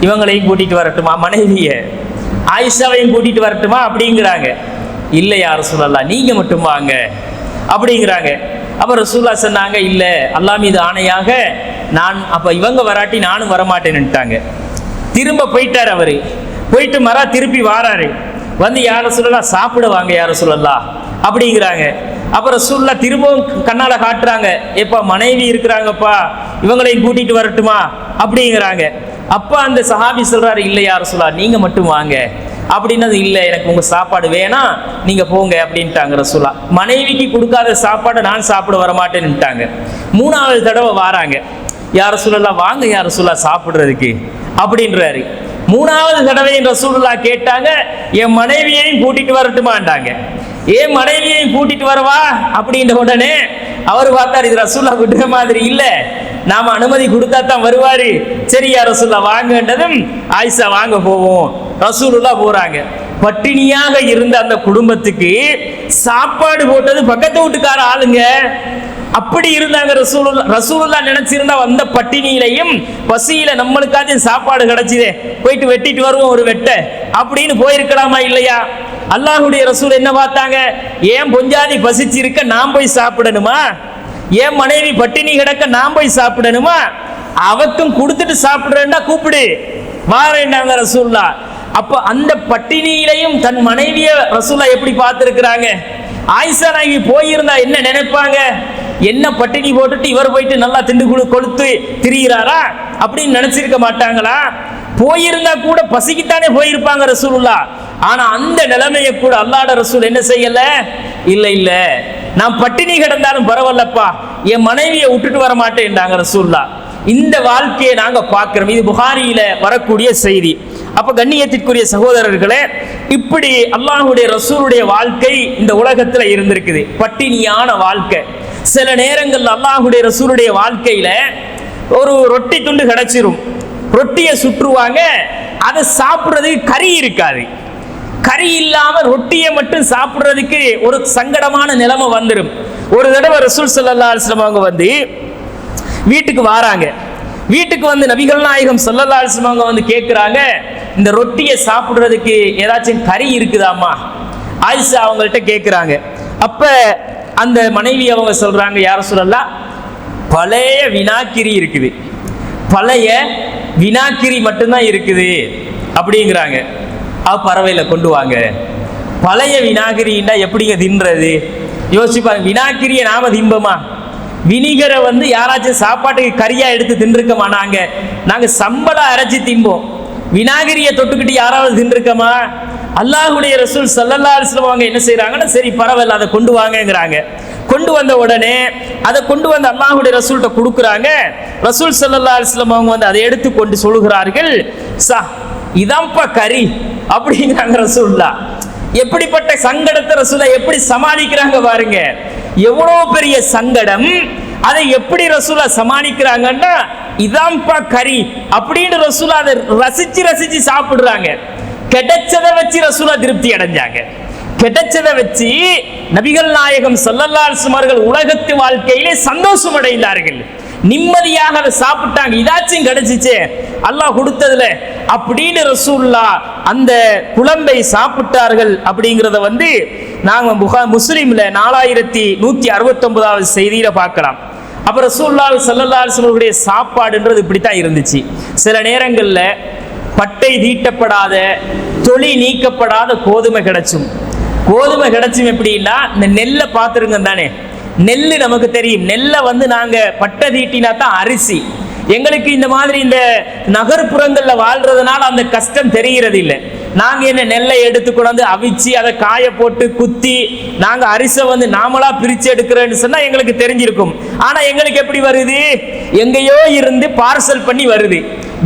[SPEAKER 1] இவங்களையும் கூட்டிட்டு வரட்டுமா, மனைவிய ஆயிஷாவையும் கூட்டிட்டு வரட்டுமா அப்படிங்கிறாங்க. இல்லை யார் ரசூலல்லாஹ், நீங்க மட்டும் வாங்க அப்படிங்கிறாங்க. அப்போ ரசூலுல்லாஹ் சொன்னாங்க, இல்லை அல்லாஹ் மீது ஆணையாக நான் அப்போ இவங்க வராட்டி நானும் வரமாட்டேன்னுட்டாங்க. திரும்ப போயிட்டார் அவரு. போயிட்டு திருப்பி வாராரு. வந்து யார் ரசூலல்லாஹ் சாப்பிடுவாங்க யார் ரசூலல்லாஹ் அப்படிங்கிறாங்க. அப்புறம் ரசூலுல்லாஹ் திரும்பவும் கண்ணால காட்டுறாங்க, எப்பா மனைவி இருக்கிறாங்கப்பா இவங்களையும் கூட்டிட்டு வரட்டுமா அப்படிங்கிறாங்க. அப்ப அந்த சஹாபி சொல்றாரு, இல்லை யார் ரசூலல்லாஹ் நீங்க மட்டும் வாங்க அப்படின்னது. இல்லை எனக்கு உங்க சாப்பாடு வேணாம், நீங்க போங்க அப்படின்ட்டாங்க ரசூலுல்லாஹ். மனைவிக்கு கொடுக்காத சாப்பாடு நான் சாப்பிட வரமாட்டேன்னுட்டாங்க. மூணாவது தடவை வாராங்க, யார் ரசூலல்லாஹ் வாங்க யார் ரசூலல்லாஹ் சாப்பிடுறதுக்கு அப்படின்றாரு. மூணாவது தடவை ரசூலுல்லாஹ் கேட்டாங்க, என் மனைவியையும் கூட்டிட்டு வரட்டுமாண்டாங்க. ஏன் மனைவியையும் கூட்டிட்டு வரவா அப்படின்ற உடனே அவர் பார்த்தார், இது ரசூலுல்லாஹ் விடுற மாதிரி இல்லை, நாம அனுமதி கொடுத்தா தான் வருவாரு. சரி யார் ரசூலுல்லாஹ் வாங்கன்றதும் ஆயிஷா வாங்க போவோம். ரசூலுல்லாஹ் போறாங்க. பட்டினியாக இருந்த அந்த குடும்பத்துக்கு சாப்பாடு போட்டது பக்கத்து வீட்டுக்கார ஆளுங்க. அப்படி இருந்தாங்க ரசூலுல்லாஹ் நினைச்சிருந்தா வந்த பட்டினியிலையும் பசியில நம்மளுக்காச்சும் சாப்பாடு கிடைச்சிதே, போயிட்டு வெட்டிட்டு வருவோம் ஒரு வெட்ட அப்படின்னு போயிருக்கலாமா இல்லையா? அல்லாஹ்வுடைய ரசூல் என்ன பார்த்தாங்க, ஏன் பொஞ்சாதி பசிச்சு இருக்க நான் போய் சாப்பிடணுமா, ஏன் மனைவி பட்டினி கிடக்க நான் போய் சாப்பிடணுமா, அவக்கும் கொடுத்துட்டு சாப்பிடுறேன்னா கூப்பிடு வாரேன்னாங்க ரசூலுல்லாஹ். அப்ப அந்த பட்டினியிலையும் தன் மனைவிய ரசூலுல்லாஹ் எப்படி பார்த்திருக்கிறாங்க. ஆயிஷா நாயகி போயிருந்தா என்ன நினைப்பாங்க, என்ன பட்டினி போட்டுட்டு இவர் போயிட்டு நல்லா திண்டு கொளுத்து திரிகிறாரா அப்படின்னு நினைச்சிருக்க மாட்டாங்களா? போயிருந்தா கூட பசிக்குத்தானே போயிருப்பாங்க ரசூலுல்லாஹ். ஆனா அந்த நிலைமையை கூட அல்லாஹ்வுடைய ரசூல் என்ன செய்யல, இல்ல இல்ல நான் பட்டினி கிடந்தாலும் பரவாயில்லப்பா என் மனைவியை விட்டுட்டு வர மாட்டேன்டாங்க ரசூலுல்லாஹ். இந்த வாழ்க்கையை நாங்க பார்க்கிறோம். இது புகாரியில வரக்கூடிய செய்தி. அப்ப கண்ணியத்திற்குரிய சகோதரர்களே, இப்படி அல்லாஹ்வுடைய ரசூலுடைய வாழ்க்கை இந்த உலகத்துல இருந்திருக்குது, பட்டினியான வாழ்க்கை. சில நேரங்கள் அல்லாஹ்வுடைய ரசூலுடைய வாழ்க்கையில ஒரு ரொட்டி துண்டு கிடைச்சிரும், ரொட்டியை சுற்றுவாங்க, அதை சாப்பிடுறதுக்கு கறி இருக்காது. கறி இல்லாம ரொட்டியை மட்டும் சாப்பிடுறதுக்கு ஒரு சங்கடமான நிலைமை வந்துடும். ஒரு தடவை ரசூல் ஸல்லல்லாஹு அலைஹி வஸல்லம் அவங்க வந்து வீட்டுக்கு வராங்க. வீட்டுக்கு வந்து நபிகள் நாயகம் ஸல்லல்லாஹு அலைஹி வஸல்லம் அவங்க வந்து கேட்குறாங்க, இந்த ரொட்டியை சாப்பிடுறதுக்கு ஏதாச்சும் கறி இருக்குதாமா? ஆயிஷா அவங்கள்ட்ட கேட்குறாங்க. அப்ப அந்த மனைவி அவங்க சொல்றாங்க, யார் ரசூலல்லாஹ் பழைய வினாக்கிரி இருக்குது, பழைய வினாக்கிரி மட்டும்தான் இருக்குது அப்படிங்கிறாங்க. பறவையில கொண்டு வாங்க. பழைய வினாகிரின்னா எப்படிங்க தின்றது? யோசிப்பாங்க. வினாக்கிரியை நாம திம்பமா? வினிகரை வந்து யாராச்சும் சாப்பாட்டுக்கு கறியா எடுத்து தின்றுக்கமா? நாங்க சம்பளம் அரைச்சி திம்போம், வினாகிரியை தொட்டுக்கிட்டு யாராவது தின்றுக்கமா? அல்லாஹ்வுடைய ரசூல் ஸல்லல்லாஹு அலைஹி வஸல்லம் அவங்க என்ன செய்யறாங்கன்னா, சரி பரவாயில்ல அதை கொண்டு வாங்கங்கிறாங்க. கொண்டு வந்த உடனே அதை கொண்டு வந்து அல்லாஹ்வுடைய ரசூல்கிட்ட கொடுக்குறாங்க. ரசூல் ஸல்லல்லாஹு அலைஹி வஸல்லம் அவங்க வந்து அதை எடுத்து கொண்டு சொல்லுகிறார்கள், இதான்ப்பா கறி அப்படிங்கிறாங்க ரசூலுல்லாஹ். எப்படிப்பட்ட சங்கடத்தை ரசூலுல்லாஹ் எப்படி சமாளிக்கிறாங்க பாருங்க. எவ்வளவு பெரிய சங்கடம், அதை எப்படி ரசூலுல்லாஹ் சமாளிக்கிறாங்கன்னா, இதான்ப்பா கறி அப்படின்னு ரசூலுல்லாஹ் அதை ரசிச்சு ரசிச்சு சாப்பிடுறாங்க. கிடைச்சதை வச்சு ரசூலுல்லாஹ் திருப்தி அடைஞ்சாங்க. கிடைச்சதை வச்சு நபிகள் நாயகம் ஸல்லல்லாஹு அலைஹி வஸல்லம் அவர்கள் உலகத்து வாழ்க்கையிலே சந்தோஷம் அடைந்தார்கள், நிம்மதியாக அதை சாப்பிட்டாங்க. இதாச்சும் கிடைச்சிச்சே அல்லாஹ் கொடுத்ததுல அப்படின்னு ரசூலுல்லாஹ் அந்த குழம்பை சாப்பிட்டார்கள். அப்படிங்கிறத வந்து நாங்க முஸ்லிம்ல 4169வது செய்தியில பார்க்கலாம். அப்ப ரசூலுல்லாஹ் ஸல்லல்லாஹு அலைஹி வஸல்லம் அவருடைய சாப்பாடுன்றது இப்படித்தான் இருந்துச்சு. சில நேரங்கள்ல பட்டை தீட்டப்படாத, தொலி நீக்கப்படாத கோதுமை கிடைச்சும். கோதுமை கிடைச்சும் எப்படின்னா, இந்த நெல்லை பார்த்துருங்க தானே, நெல் நமக்கு தெரியும். நெல்லை வந்து நாங்க பட்டை தீட்டினா தான் அரிசி. எங்களுக்கு இந்த மாதிரி இந்த நகர்ப்புறங்கள்ல வாழ்றதுனால அந்த கஷ்டம் தெரிகிறது இல்லை. நாங்க என்ன நெல்லை எடுத்துக்கொண்டு அவிச்சு அதை காய போட்டு குத்தி நாங்க அரிசை வந்து நாமளா பிரிச்சு எடுக்கிறேன்னு சொன்னா எங்களுக்கு தெரிஞ்சிருக்கும். ஆனா எங்களுக்கு எப்படி வருது, எங்கேயோ இருந்து பார்சல் பண்ணி வருது,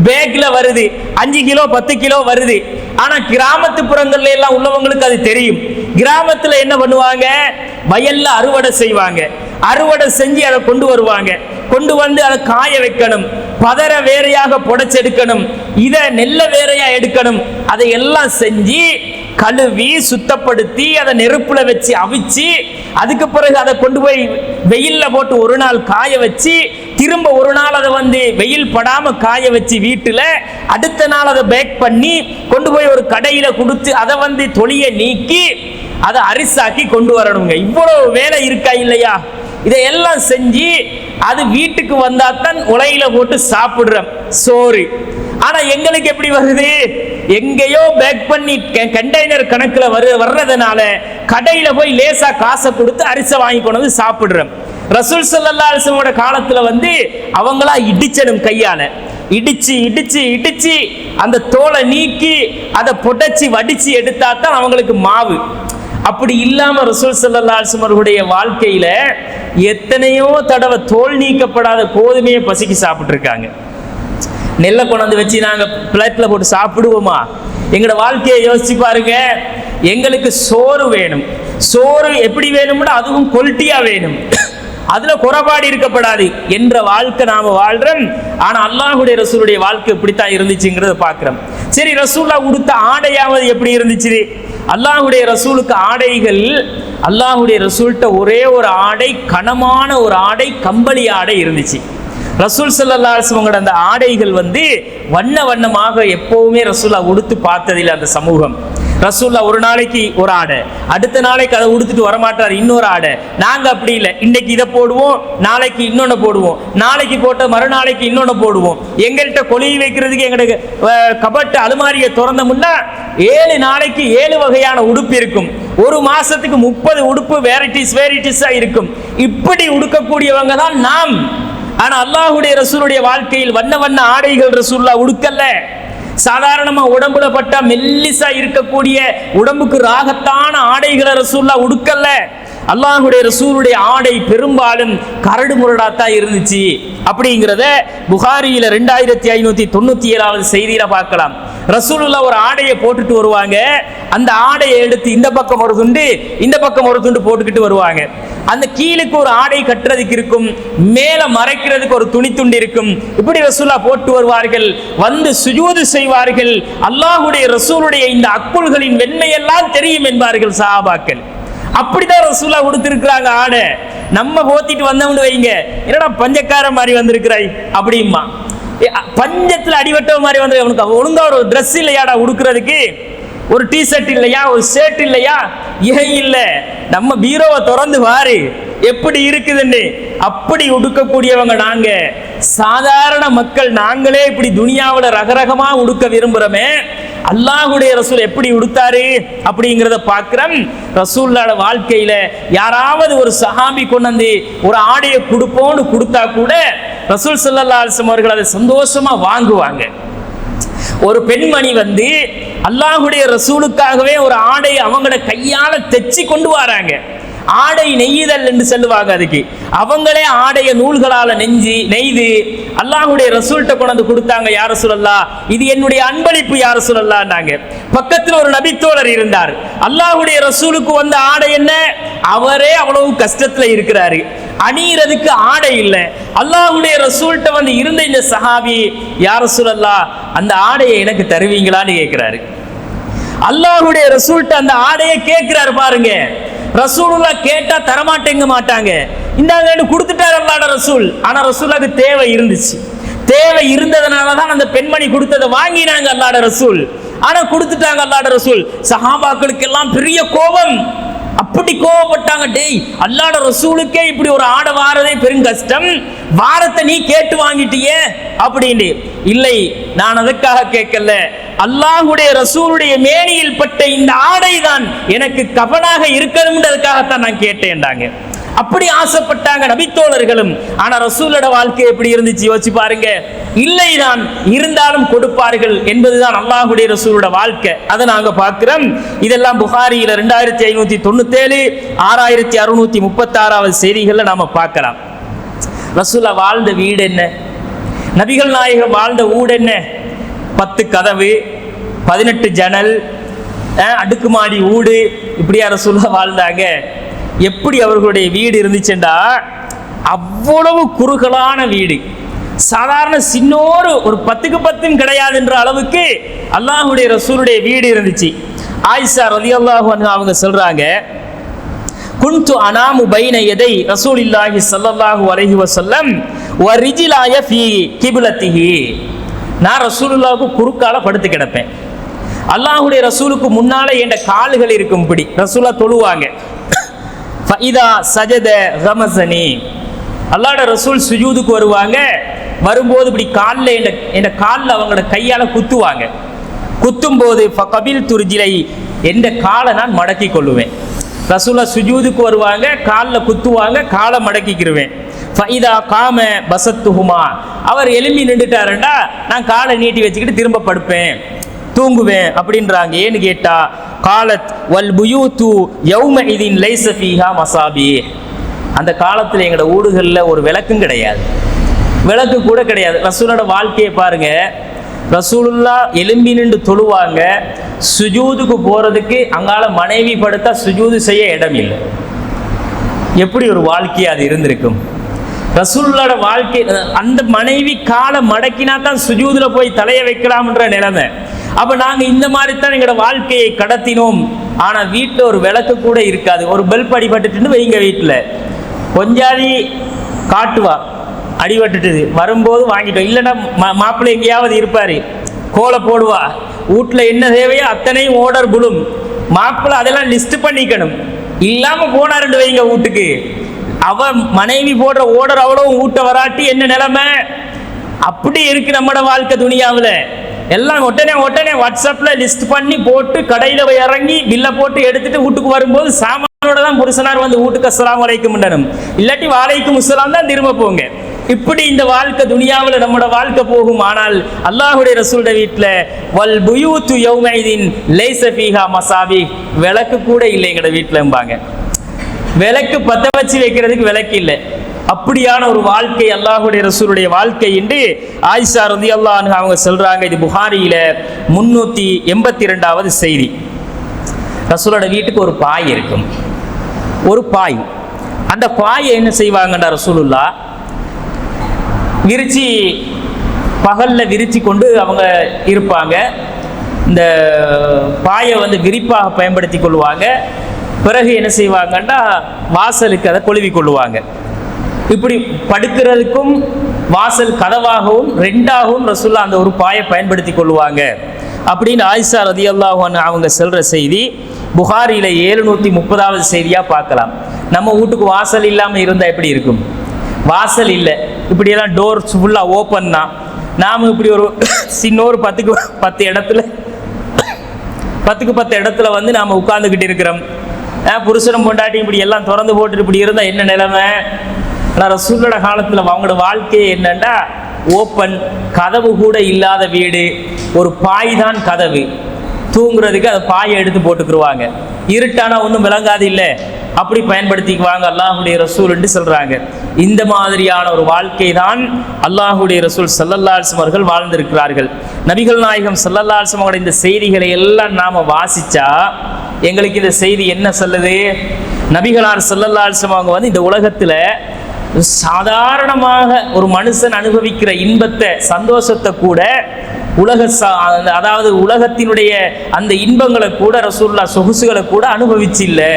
[SPEAKER 1] பேக்ல வருது, 5 கிலோ 10 கிலோ வருது. ஆனா கிராமத்து புறங்கள்ல எல்லாம் உள்ளவங்களுக்கு அது தெரியும். கிராமத்துல என்ன பண்ணுவாங்க, வயல்ல அறுவடை செய்வாங்க, அறுவடை செஞ்சு அதை கொண்டு வருவாங்க, கொண்டு வந்து அதை காய வைக்கணும், பதற வேறையாக புடைச்செடுக்கணும், இதை நெல்ல வேறையா எடுக்கணும். அதை எல்லாம் செஞ்சு கழுவி சுத்தப்படுத்தி அதை நெருப்புல வச்சு அவிச்சு அதுக்கு பிறகு அதை கொண்டு போய் வெயில்ல போட்டு ஒரு நாள் காய வச்சு, திரும்ப ஒரு நாள் அதை வெயில் படாம காய வச்சு வீட்டுல அடுத்த நாள் அதை பேக் பண்ணி கொண்டு போய் ஒரு கடையில கொடுத்து அதை தொலியை நீக்கி அதை அரிசாக்கி கொண்டு வரணுங்க. இவ்வளவு வேலை இருக்கா இல்லையா? இதையெல்லாம் செஞ்சு அது வீட்டுக்கு வந்தாத்தான் உலையில போட்டு சாப்பிடுறோம் சோறு. ஆனா எங்களுக்கு எப்படி வருது? எங்கேயோ பேக் பண்ணி கண்டெய்னர் கணக்குல வர்றதுனால கடையில போய் லேசா காசை கொடுத்து அரிசை வாங்கி கொண்டு வந்து சாப்பிடுறோம். ரசூல் ஸல்லல்லாஹு அலைஹி வஸல்லம் காலத்துல அவங்களா இடிச்சனும் கையால இடிச்சு இடிச்சு இடிச்சு அந்த தோலை நீக்கி அதை புடைச்சி வடிச்சு எடுத்தா தான் அவங்களுக்கு மாவு. அப்படி இல்லாம ரசூல் ஸல்லல்லாஹு அலைஹி வஸல்லம் வாழ்க்கையில எத்தனையோ தடவை தோல் நீக்கப்படாத கோதுமையை பசிக்கு சாப்பிட்டு இருக்காங்க. நெல்லை கொண்டாந்து வச்சு நாங்க பிளேட்ல போட்டு சாப்பிடுவோமா? எங்களோட வாழ்க்கையை யோசிச்சு பாருங்க. எங்களுக்கு சோறு வேணும். சோறு எப்படி வேணும்னா அதுவும் குவாலிட்டியா வேணும், அதுல குறைபாடு இருக்கப்படாது என்ற வாழ்க்கை நாம வாழ்றோம். ஆனா அல்லாஹ்வுடைய ரசூலுடைய வாழ்க்கை இப்படித்தான் இருந்துச்சுங்கிறத பார்க்கிறோம். சரி, ரசூல்லா உடுத்த ஆடையாவது எப்படி இருந்துச்சு? அல்லாஹ்வுடைய ரசூலுக்கு ஆடைகள், அல்லாஹ்வுடைய ரசூல்கிட்ட ஒரே ஒரு ஆடை, கனமான ஒரு ஆடை, கம்பளி ஆடை இருந்துச்சு. ரசூல் ஸல்லல்லாஹு அலைஹி வஸல்லம் அந்த ஆடைகள் வண்ண வண்ணமாக எப்பவுமே ரசூல்லா உடுத்து பார்த்ததில்லை அந்த சமூகம். ரசூல்லா ஒரு நாளைக்கு ஒரு ஆடை, அடுத்த நாளைக்கு அதை உடுத்துட்டு வரமாட்டார் இன்னொரு ஆடை. நாங்க அப்படி இல்லை. இன்னைக்கு இதை போடுவோம், நாளைக்கு இன்னொன்னு போடுவோம், நாளைக்கு போட்ட மறுநாளைக்கு இன்னொன்னு போடுவோம். எங்கள்கிட்ட கொலி வைக்கிறதுக்கு எங்களுக்கு கபட்டு அலுமாரியை திறந்தோம்னா 7 நாளைக்கு 7 வகையான உடுப்பு இருக்கும். ஒரு மாசத்துக்கு 30 உடுப்பு வெரைட்டிஸா இருக்கும். இப்படி உடுக்கக்கூடியவங்க தான் நாம். ஆனா அல்லாஹ்வுடைய ரசூலுடைய வாழ்க்கையில் வண்ண வண்ண ஆடைகள் ரசூலுல்லா உடுக்கல்ல. சாதாரணமா உடம்புல பட்டா மெல்லிசா இருக்கக்கூடிய உடம்புக்கு ராகத்தான ஆடைகளை ரசூலுல்லா உடுக்கல்ல. அல்லாஹ்வுடைய ரசூலுடைய ஆடை பெரும்பாலும் கரடு முரடாத்தான் இருந்துச்சு. அப்படிங்கிறத புகாரியில 2597வது செய்தியில பார்க்கலாம். ரசூலுல்லாஹ் ஒரு ஆடையை போட்டுட்டு வருவாங்க. அந்த ஆடையை எடுத்து இந்த பக்கம் ஒரு துண்டு, இந்த பக்கம் ஒரு துண்டு போட்டுக்கிட்டு வருவாங்க. அந்த கீழுக்கு ஒரு ஆடை கட்டுறதுக்கு இருக்கும், மேல மறைக்கிறதுக்கு ஒரு துணி துண்டு இருக்கும். இப்படி ரசூலுல்லாஹ் போட்டு வருவார்கள். சுஜூது செய்வார்கள். அல்லாஹ்வுடைய ரசூலுடைய இந்த அக்குள்களின் வெண்மையெல்லாம் தெரியும் என்பார்கள் சஹாபாக்கள். அப்படிதான் ரசூலுல்லாஹ் உடுத்திருக்கிறாங்க ஆடை. நம்ம போத்திட்டு வந்தோம்னு வைங்க, என்னடா பஞ்சக்கார மாதிரி வந்திருக்கிறாய் அப்படிமா, பஞ்சத்துல அடிவட்ட மாதிரி வந்து அவனுக்கு ஒழுங்கா ஒரு ட்ரெஸ் இல்லையாடா உடுக்கிறதுக்கு, ஒரு டிஷர்ட் இல்லையா, ஒரு ஷர்ட் இல்லையா? ஏன் இல்லை, நம்ம பீரோவை திறந்து வாரு எப்படி இருக்குதுன்னு. அப்படி உடுக்கக்கூடியவங்க நாங்க. சாதாரண மக்கள் நாங்களே இப்படி துனியாவில் ரகரகமா உடுக்க விரும்புறோமே, அல்லாஹ்வுடைய ரசூல் எப்படி உடுத்தாரு அப்படிங்கிறத பார்க்கிறோம். ரசூலுல்லாஹ் வாழ்க்கையில யாராவது ஒரு சஹாபி கொண்டு ஒரு ஆடையை கொடுப்போன்னு கொடுத்தா கூட ரசூல் ஸல்லல்லாஹு அலைஹி வஸல்லம் அவர்கள் அதை சந்தோஷமா வாங்குவாங்க. ஒரு பெண்மணி அல்லாஹ்வுடைய ரசூலுக்காகவே ஒரு ஆடை அவங்களோட கையால தைச்சி கொண்டு வராங்க. ஆடை நெய்தல் என்று சொல்லுவாங்க. அதுக்கு அவங்களே ஆடைய நூல்களால நெய்து அல்லாஹ்வுடைய ரசூல்கிட்ட கொண்டு கொடுத்தாங்க. யா ரசூலல்லாஹ், இது என்னுடைய அன்பளிப்பு யா ரசூலல்லாஹ்னாங்க. பக்கத்தில் ஒரு நபித்தோழர் இருந்தார். அல்லாஹ்வுடைய ரசூலுக்கு வந்த ஆடை என்ன? அவரே அவ்வளவு கஷ்டத்துல இருக்கிறாரு, அணியறதுக்கு ஆடை இல்லை. அல்லாஹ்வுடைய ரசூல்கிட்ட இருந்த இந்த சஹாபி, யா ரசூலல்லாஹ், அந்த ஆடையை எனக்கு தருவீங்களான்னு கேட்கிறாரு. அல்லாஹ்வுடைய ரசூல்கிட்ட அந்த ஆடையை கேட்கிறாரு பாருங்க. ரசூலுல்லாஹ் கேட்டா தரமாட்டேங்க மாட்டாங்க, இந்தாங்க கொடுத்துட்டாரு அல்லாஹ்வுடைய ரசூல். ஆனா ரசூலுல்லாஹ்க்கு தேவை இருந்துச்சு. தேவை இருந்ததனாலதான் அந்த பெண்மணி கொடுத்ததை வாங்கினாங்க அல்லாஹ்வுடைய ரசூல். ஆனா கொடுத்துட்டாங்க அல்லாஹ்வுடைய ரசூல். சஹாபாக்களுக்கு எல்லாம் பெரிய கோபம். அப்படி கோபப்பட்டாங்க, டேய் அல்லாஹ்வுடைய ரசூலுக்கே இப்படி ஒரு ஆடை வாரதே பெரும் கஷ்டம், வாரத்தை நீ கேட்டு வாங்கிட்டியே அப்படின்னு. இல்லை, நான் அதுக்காக கேட்கல, அல்லாஹ்வுடைய ரசூலுடைய மேனியில் பட்ட இந்த ஆடை தான் எனக்கு கஃபனாக இருக்கணும்ன்றதுக்காகத்தான் நான் கேட்டேன்டாங்க. அப்படி ஆசைப்பட்டாங்க நபித்தோழர்களும். ஆனா ரசூலோட வாழ்க்கை எப்படி இருந்துச்சு யோசிச்சு பாருங்க. இல்லைதான், இருந்தாலும் கொடுப்பார்கள் என்பதுதான் அல்லாஹ்வுடைய ரசூலோட வாழ்க்கை. அதை நாங்க பார்க்கிறோம். இதெல்லாம் புகாரியில 2597, 6636வது செய்திகள்ல நாம பார்க்கலாம். ரசூலா வாழ்ந்த வீடு என்ன, நபிகள் நாயகம் வாழ்ந்த ஊடு என்ன? 10 கதவு, 18 ஜன்னல், அடுக்குமாடி வீடு, இப்படியா ரசூலா வாழ்ந்தாங்க. எப்படி அவர்களுடைய வீடு இருந்துச்சுண்டா, அவ்வளவு குறுகலான வீடு. சாதாரண சின்னோரு ஒரு 10க்கு 10 கிடையாது என்ற அளவுக்கு அல்லாஹ்வுடைய ரசூலுடைய வீடு இருந்துச்சு. ஆயிஷா ரலியல்லாஹு அன்ஹா அவங்க சொல்றாங்க, குன்து அனாமு பைன யதை ரசூலில்லாஹி ஸல்லல்லாஹு அலைஹி வஸல்லம் வ ரிஜ்லாய ஃபீ கிப்லத்திஹி. நான் ரசூலுல்லாஹ்வுக்கு குறுக்கால படுத்து கிடப்பேன். அல்லாஹ்வுடைய ரசூலுக்கு முன்னால என்ற கால்கள் இருக்கும். இப்படி ரசூலா தொழுவாங்க. ஃபஇதா சஜத கமஸனி. அல்லாஹ்வுடைய ரசூல் சுஜூதுக்கு வருவாங்க. வரும்போது இப்படி காலில் என்ற காலில் அவங்களோட கையால குத்துவாங்க. குத்தும் போது ஃபகபில் துர்ஜிலை, என்ற காலை நான் மடக்கி கொள்ளுவேன். ரசூலா சுஜூதுக்கு வருவாங்க, காலில் குத்துவாங்க, காலை மடக்கிக்கிருவேன். ஃபைதா காம பசத்துஹுமா, அவர் எலும்பி நின்றுட்டாருண்டா நான் காலை நீட்டி வச்சுக்கிட்டு திரும்ப படுப்பேன், தூங்குவேன் அப்படின்றாங்க. ஏன்னு கேட்டா காலத் வல் புயூத்து யௌம இதின் லைஸ ஃபீஹா மசாபி. அந்த காலத்தில் எங்களோட ஊடுகளில் ஒரு விளக்கும் கிடையாது, விளக்கு கூட கிடையாது. ரசூலோட வாழ்க்கையை பாருங்க. ரசூலுல்லா எலும்பி நின்று தொழுவாங்க. சுஜூதுக்கு போறதுக்கு அங்கால மனைவி படுத்தா சுஜூது செய்ய இடம் இல்லை. எப்படி ஒரு வாழ்க்கையா அது இருந்திருக்கும்? ரசூலுல்லாஹ்வோட வாழ்க்கை, அந்த மனைவி காலை மடக்கினா தான் சுஜூதுல போய் தலையை வைக்கலாம்ன்ற நிலைமை. அப்ப நாங்க இந்த மாதிரி தான் எங்களோட வாழ்க்கையை கடத்தினோம். ஆனா வீட்டுல ஒரு விளக்கு கூட இருக்காது. ஒரு பெல்ப் அடிபட்டுட்டு வைங்க, வீட்டுல கொஞ்சாதி காட்டுவா, அடிபட்டுட்டுது, வரும்போது வாங்கிட்டோம். இல்லைன்னா மாப்பிள்ளை எங்கேயாவது இருப்பாரு, கோலை போடுவா, வீட்டுல என்ன தேவையோ அத்தனையும் ஓர்டர் புலும். மாப்பிள்ளை அதெல்லாம் லிஸ்ட் பண்ணிக்கணும். இல்லாம போனாருன்னு வைங்க வீட்டுக்கு, அவ மனைவி போடுற ஓர்டர் அவ்வளவு வீட்டை வராட்டி என்ன நிலைமை? அப்படி இருக்கு நம்மட வாழ்க்கை துனியாவில். எல்லாம் உடனே வாட்ஸ்அப்ல லிஸ்ட் பண்ணி போட்டு கடையில போய் இறங்கி பில்ல போட்டு எடுத்துட்டு வீட்டுக்கு வரும்போது சாமானோட தான் புருஷனார் வந்து வீட்டுக்கு அஸ்ஸலாமு அலைக்கும் இல்லாட்டி வாலைக்கும் அஸ்ஸலாம் தான் திரும்ப போங்க. இப்படி இந்த வாழ்க்கை துனியாவில் நம்மளோட வாழ்க்கை போகும். ஆனால் அல்லாஹ்வுடைய ரசூலுடைய வீட்டில் வல் புயூத்து யௌமைதின் லைஸ ஃபீஹா மசாபி, விளக்கு கூட இல்லை எங்கட வீட்டிலம்பாங்க. விளக்கு பற்ற வச்சு வைக்கிறதுக்கு விளக்கு இல்லை. அப்படியான ஒரு வாழ்க்கை அல்லாஹ்வுடைய ரசூலுடைய வாழ்க்கை என்று ஆயிஷா ரலியல்லாஹு அன்ஹா அவங்க சொல்றாங்க. இது புகாரியில 382வது செய்தி. ரசூலோட வீட்டுக்கு ஒரு பாய் இருக்கும், ஒரு பாய். அந்த பாயை என்ன செய்வாங்கன்ற ரசூலுல்லா விரிச்சி, பகல்ல விரிச்சி கொண்டு அவங்க இருப்பாங்க. இந்த பாயை வந்து விரிப்பாக பயன்படுத்தி கொள்வாங்க. பிறகு என்ன செய்வாங்கன்னா வாசலுக்கு அதை கொழுவி கொள்ளுவாங்க. இப்படி படுக்கிறதுக்கும் வாசல் கதவாகவும் ரெண்டாகவும் ரசூலுல்லாஹ் அந்த ஒரு பாயை பயன்படுத்தி கொள்ளுவாங்க அப்படின்னு ஆயிஷா ரலியல்லாஹு அன்ஹா அவங்க சொல்ற செய்தி புகாரியில 730வது செய்தியா பார்க்கலாம். நம்ம வீட்டுக்கு வாசல் இல்லாம இருந்தா எப்படி இருக்கும்? வாசல் இல்லை, இப்படியெல்லாம் டோர் ஃபுல்லாக ஓப்பன் தான். நாம் இப்படி ஒரு சின்ன ஒரு 10க்கு 10 இடத்துல வந்து நாம் உட்கார்ந்துக்கிட்டு இருக்கிறோம். புருஷனும் பொண்டாட்டி இப்படி எல்லாம் திறந்து போட்டு இப்படி இருந்தால் என்ன நிலைமை? ஆனால் ரசூலோட காலத்தில் அவங்களோட வாழ்க்கையே என்னன்னா ஓப்பன், கதவு கூட இல்லாத வீடு, ஒரு பாய் தான் கதவு, தூங்குறதுக்கு அதை பாயை எடுத்து போட்டுக்குருவாங்க. இருட்டானா ஒன்றும் விளங்காது இல்லை, அப்படி பயன்படுத்திக்குவாங்க அல்லாஹ்வுடைய ரசூல் என்று சொல்றாங்க. இந்த மாதிரியான ஒரு வாழ்க்கை தான் அல்லாஹ்வுடைய ரசூல் ஸல்லல்லாஹு அலைஹி வஸல்லம் அவர்கள் வாழ்ந்திருக்கிறார்கள். நபிகள் நாயகம் ஸல்லல்லாஹு அலைஹி வஸல்லம் இந்த செய்திகளை எல்லாம் நாம வாசிச்சா எங்களுக்கு இந்த செய்தி என்ன சொல்லுது? நபிகளார் ஸல்லல்லாஹு அலைஹி வஸல்லம் அவங்க வந்து இந்த உலகத்துல சாதாரணமாக ஒரு மனுஷன் அனுபவிக்கிற இன்பத்தை, சந்தோஷத்தை கூட அதாவது உலகத்தினுடைய அந்த இன்பங்களை கூட ரசூலுல்லாஹ் சொகுசுகளை கூட அனுபவிச்சு இல்லை,